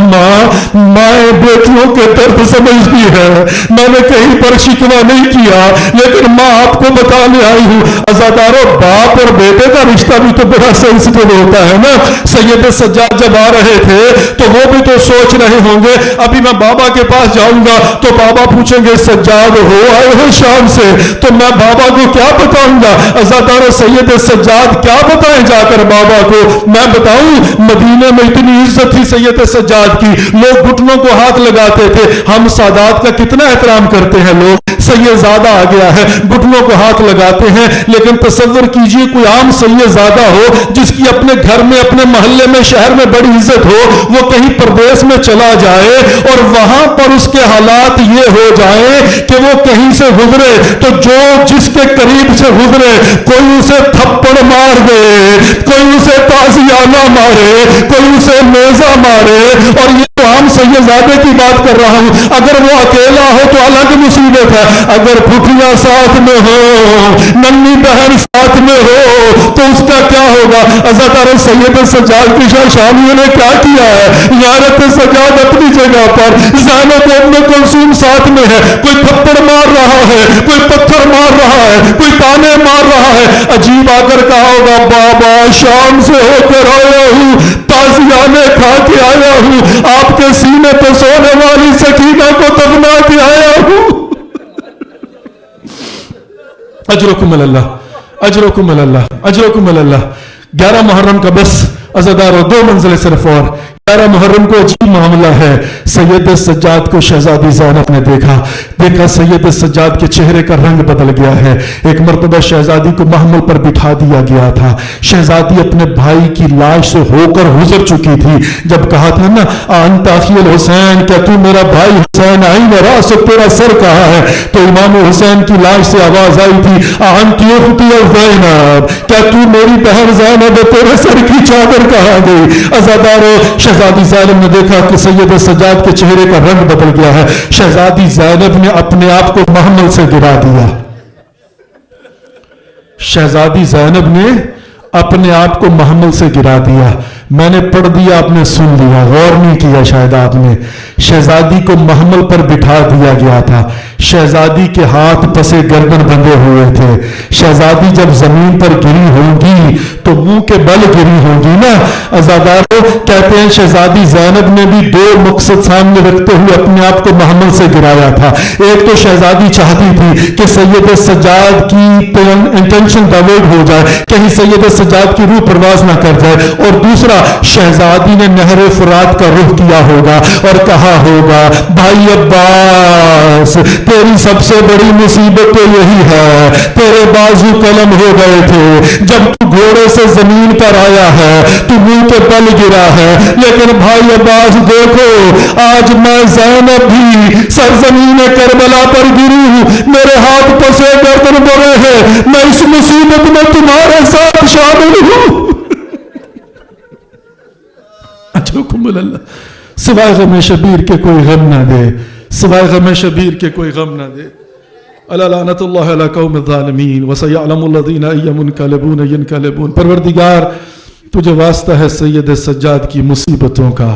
ماں بیٹیوں کے درد سمجھتی ہے. میں نے کہیں پر شکوہ نہیں کیا, لیکن ماں آپ کو بتانے آئی ہوں. عزادارو باپ اور بیٹے کا رشتہ بھی تو بڑا سینسٹیو ہوتا ہے نا. سید سجاد جب آ رہے تھے تو وہ بھی تو سوچ رہے ہوں گے ابھی میں بابا کے پاس جاؤں گا تو بابا پوچھیں گے سجاد ہو آئے ہو شام سے, تو میں بابا کو کیا بتاؤں گا. عزادارو سید سجاد کیا بتائیں جا کر بابا کو. میں بتاؤں مدینے میں اتنی عزت تھی سید سجاد کی, لوگ گھٹنوں کو ہاتھ لگاتے تھے. ہم سادات کا کتنا احترام کرتے ہیں لوگ. سید زادہ آ گیا ہے, گھٹنوں کو ہاتھ لگاتے ہیں, لیکن تصور کیجئے کوئی عام سید زادہ ہو جس کی اپنے گھر میں اپنے محلے میں شہر میں بڑی عزت ہو, وہ کہیں پردیس میں چلا جائے اور وہاں پر اس کے حالات یہ ہو جائیں کہ وہ کہیں سے گزرے تو جو جس کے قریب سے گزرے کوئی اسے تھپڑ مار دے, کوئی اسے تازیانہ مارے, کوئی اسے نیزہ مارے. اور یہ تو عام سید زادے کی بات کر رہا ہوں. اگر وہ اکیلا ہو تو الگ مصیبت ہے, اگر پھوپھیاں ساتھ میں ہو, ننھی بہن ساتھ میں ہو تو اس کا کیا ہوگا. عزادارو سید سجاد کی شاشانیوں نے کیا کیا ہے. یارت سجاد اپنی جگہ پر, زینب ام کلثوم ساتھ میں ہے, کوئی تھپڑ مار رہا ہے, کوئی پتھر مار رہا ہے, کوئی تانے مار رہا ہے. عجیب آ کر کہا ہوگا بابا شام سے ہو کر آیا ہوں, تازیانے کھا کے آیا ہوں, آپ کے سینے پہ سونے والی سکینہ کو دفنا کے آیا ہوں. اجرکم اللہ, اجرکم اللہ, اجرکم اللہ. 11 محرم کا بس عزادارو 2 منزلیں صرف اور 11 محرم کو عجیب معاملہ ہے. سید سجاد کو شہزادی زینب نے دیکھا سید سجاد کے چہرے کا رنگ بدل گیا ہے. ایک مرتبہ شہزادی کو محمل پر بٹھا دیا گیا تھا. شہزادی اپنے بھائی کی لاش سے ہو کر گزر چکی تھی. جب کہا تھا نا انت اخی الحسین, کیا تو میرا بھائی حسین, آئین راسک, تیرا سر کہاں ہے, تو امام حسین کی لاش سے آواز آئی تھی انت اختی زینب, کیا تو میری بہن زینب, تیرے سر کی چادر کہاں گئی. عزادارو, شہزادی زینب نے دیکھا کہ سید سجاد کے چہرے کا رنگ بدل گیا ہے. شہزادی زینب نے اپنے آپ کو محمل سے گرا دیا. شہزادی زینب نے اپنے آپ کو محمل سے گرا دیا. میں نے پڑھ دیا, آپ نے سن لیا, غور نہیں کیا شاید آپ نے. شہزادی کو محمل پر بٹھا دیا گیا تھا. شہزادی کے ہاتھ پسے گردن بندھے ہوئے تھے. شہزادی جب زمین پر گری ہوں گی تو منہ کے بل گری ہوں گی نا. عزادارو, کہتے ہیں شہزادی زینب نے بھی 2 مقصد سامنے رکھتے ہوئے اپنے آپ کو محمل سے گرایا تھا. ایک تو شہزادی چاہتی تھی کہ سید سجاد کی انٹینشن ڈائیورٹ ہو جائے, کہیں سید سجاد کی روح پرواز نہ کر جائے, اور دوسرا شہزادی نے نہر فرات کا رخ کیا ہوگا اور کہا ہوگا بھائی عباس, تیری سب سے بڑی مصیبت تو یہی ہے, تیرے بازو قلم ہو گئے تھے جب تو گھوڑے سے زمین پر آیا ہے, تو منہ کے بل گرا ہے, لیکن بھائی عباس دیکھو, آج میں زینب بھی سرزمین کربلا پر گری ہوں, میرے ہاتھ پسے گردن بڑے ہیں, میں اس مصیبت میں تمہارے ساتھ شامل ہوں. سوائے غم شبیر کے کوئی غم نہ دے, سوائے غم شبیر کے کوئی غم نہ دے. الا لعنت اللہ علی قوم الظالمین وسیعلم الذین ینقلبون ینقلبون. پروردگار تجھے واسطہ ہے سید سجاد کی مصیبتوں کا.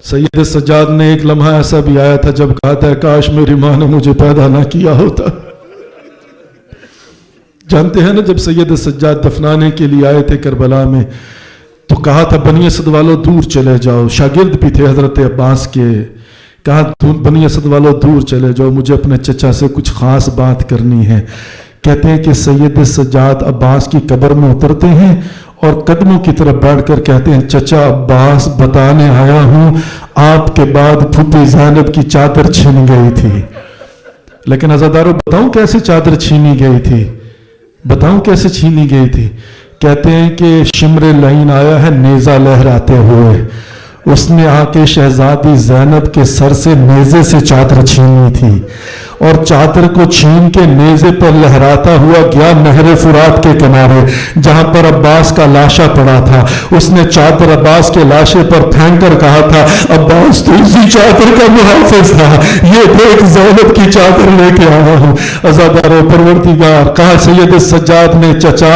سید سجاد نے ایک لمحہ ایسا بھی آیا تھا جب کہا تھا کاش میری ماں نے مجھے پیدا نہ کیا ہوتا. جانتے ہیں نا, جب سید سجاد دفنانے کے لیے آئے تھے کربلا میں تو کہا تھا بنی اسد والوں دور چلے جاؤ. شاگرد بھی تھے حضرت عباس کے. کہا بنی اسد والوں دور چلے جاؤ, مجھے اپنے چچا سے کچھ خاص بات کرنی ہے. کہتے ہیں کہ سید سجاد عباس کی قبر میں اترتے ہیں اور قدموں کی طرف بیٹھ کر کہتے ہیں چچا عباس, بتانے آیا ہوں آپ کے بعد پھوپھی زینب کی چادر چھین گئی تھی. لیکن عزادارو, بتاؤں کیسے چادر چھینی گئی تھی, بتاؤں کیسے چھینی گئی تھی. کہتے ہیں کہ شمر لعین آیا ہے نیزہ لہراتے ہوئے, اس نے آ کے شہزادی زینب کے سر سے نیزے سے چادر چھینی تھی, اور چادر کو چھین کے نیزے پر لہراتا ہوا گیا نہر فرات کے کنارے جہاں پر عباس کا لاشا پڑا تھا. اس نے چادر عباس کے لاشے پر پھینک کر کہا تھا عباس تو اسی چادر کا محافظ تھا, یہ دیکھ زینب کی چادر لے کے آیا ہوں. عزادارو پروردگار, کہا سید سجاد نے چچا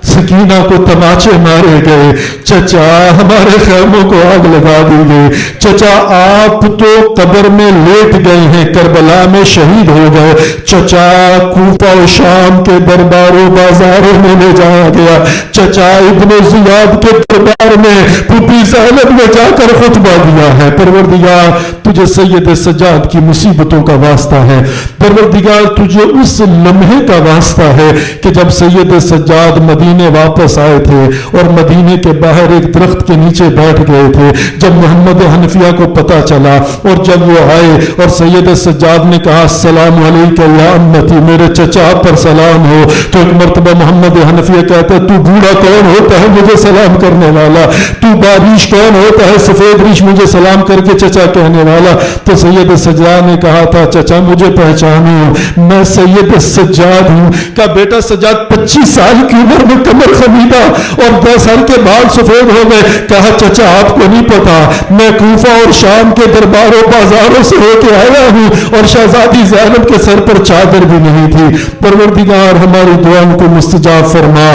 سکینہ کو تماچے مارے گئے, چچا ہمارے خیموں کو آگ لگا دی گئی, چچا آپ تو قبر میں لیٹ گئے ہیں, کربلا میں شہید ہو گئے, چچا کوفہ و شام کے درباروں بازاروں میں لے جایا گیا, چچا ابن زیاد کے دربار میں پھوپھی زینب نے جا کر خطبہ دیا ہے. پروردگار تجھے سید سجاد کی مصیبتوں کا واسطہ ہے. پروردگار تجھے اس لمحے کا واسطہ ہے کہ جب سید سجاد مدینے واپس آئے تھے اور مدینے کے باہر ایک درخت کے نیچے بیٹھ گئے تھے, جب محمد حنفیہ کو پتا چلا اور جب وہ آئے اور سید سجاد نے کہا السلام علیکم یا امتی, میرے چچا پر سلام ہو, تو ایک مرتبہ محمد حنفیہ کہتا ہے تو بوڑھا کون ہوتا ہے مجھے سلام کرنے والا, تو باریش کون ہوتا ہے سفید ریش مجھے سلام کر کے چچا کہنے والا. تو سید سجاد نے کہا تھا چچا مجھے پہچانو, میں سید سجاد ہوں. کہا بیٹا سجاد 25 سال کی عمر میں کمر خمیدہ اور 10 سال کے بال سفید ہو گئے. کہا چچا آپ کو نہیں پتا, میں کوفہ اور شام کے درباروں بازاروں سے ہو کے آیا ہوں اور شہزادی زینب کے سر پر چادر بھی نہیں تھی. پروردگار ہماری دعاؤں کو مستجاب فرما,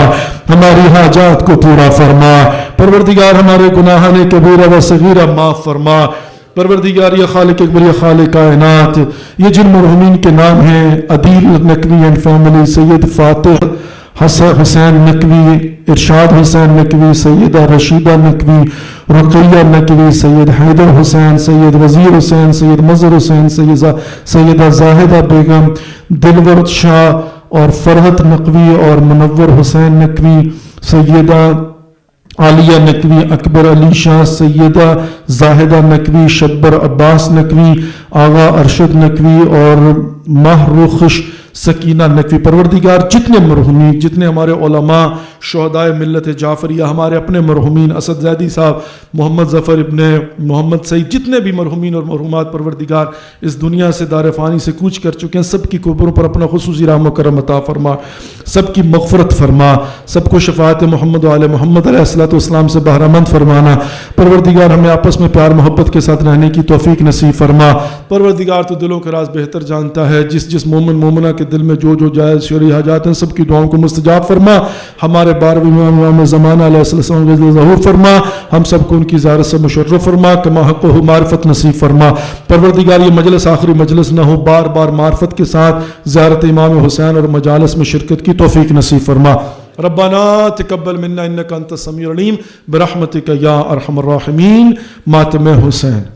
ہماری حاجات کو پورا فرما. پروردگار ہمارے گناہان کبیرہ و صغیرہ معاف فرما. پروردگار یا خالق اکبر یا خالق کائنات, یہ جن مرحومین کے نام ہیں عدیل نقوی اینڈ فیملی, سید فاتح حسین نقوی, ارشاد حسین نقوی, سیدہ رشیدہ نقوی, رقیہ نقوی, سید حیدر حسین, سید وزیر حسین, سید مظہر حسین, سیدہ زاہدہ بیگم, دلور شاہ اور فرحت نقوی اور منور حسین نقوی, سیدہ عالیہ نقوی، اکبر علی شاہ، سیدہ زاہدہ نقوی، شبر عباس نقوی، آغا ارشد نقوی اور ماہروخش سکینہ نقوی۔ پروردگار جتنے مرحومین، جتنے ہمارے علماء شہدائے ملت جعفریہ، ہمارے اپنے مرحومین اسد زیدی صاحب، محمد ظفر ابن محمد سعید، جتنے بھی مرحومین اور مرحومات پروردگار اس دنیا سے دار فانی سے کوچ کر چکے ہیں، سب کی قبروں پر اپنا خصوصی رحم و کرم عطا فرما، سب کی مغفرت فرما، سب کو شفاعت محمد و آل محمد علیہ الصلوۃ والسلام سے بہرہ مند فرمانا۔ پروردگار ہمیں آپس میں پیار محبت کے ساتھ رہنے کی توفیق نصیب فرما۔ پروردگار تو دلوں کے راز بہتر جانتا ہے، جس مومن مومنہ کے دل میں جو جائز شرعی حاجات ہیں سب کی دعاؤں کو مستجاب فرما۔ ہمارے 12ویں امام زمانہ علیہ السلام کا ظہور فرما، ہم سب کو ان کی زیارت سے مشرف فرما، کما حق و معرفت نصیب فرما۔ پروردگار یہ مجلس آخری مجلس نہ ہو، بار بار معرفت کے ساتھ زیارت امام حسین اور مجالس میں شرکت کی توفیق نصیب فرما۔ ربنا تقبل منا انک انت السمیع العلیم برحمتک یا ارحم الراحمین۔ ماتم حسین۔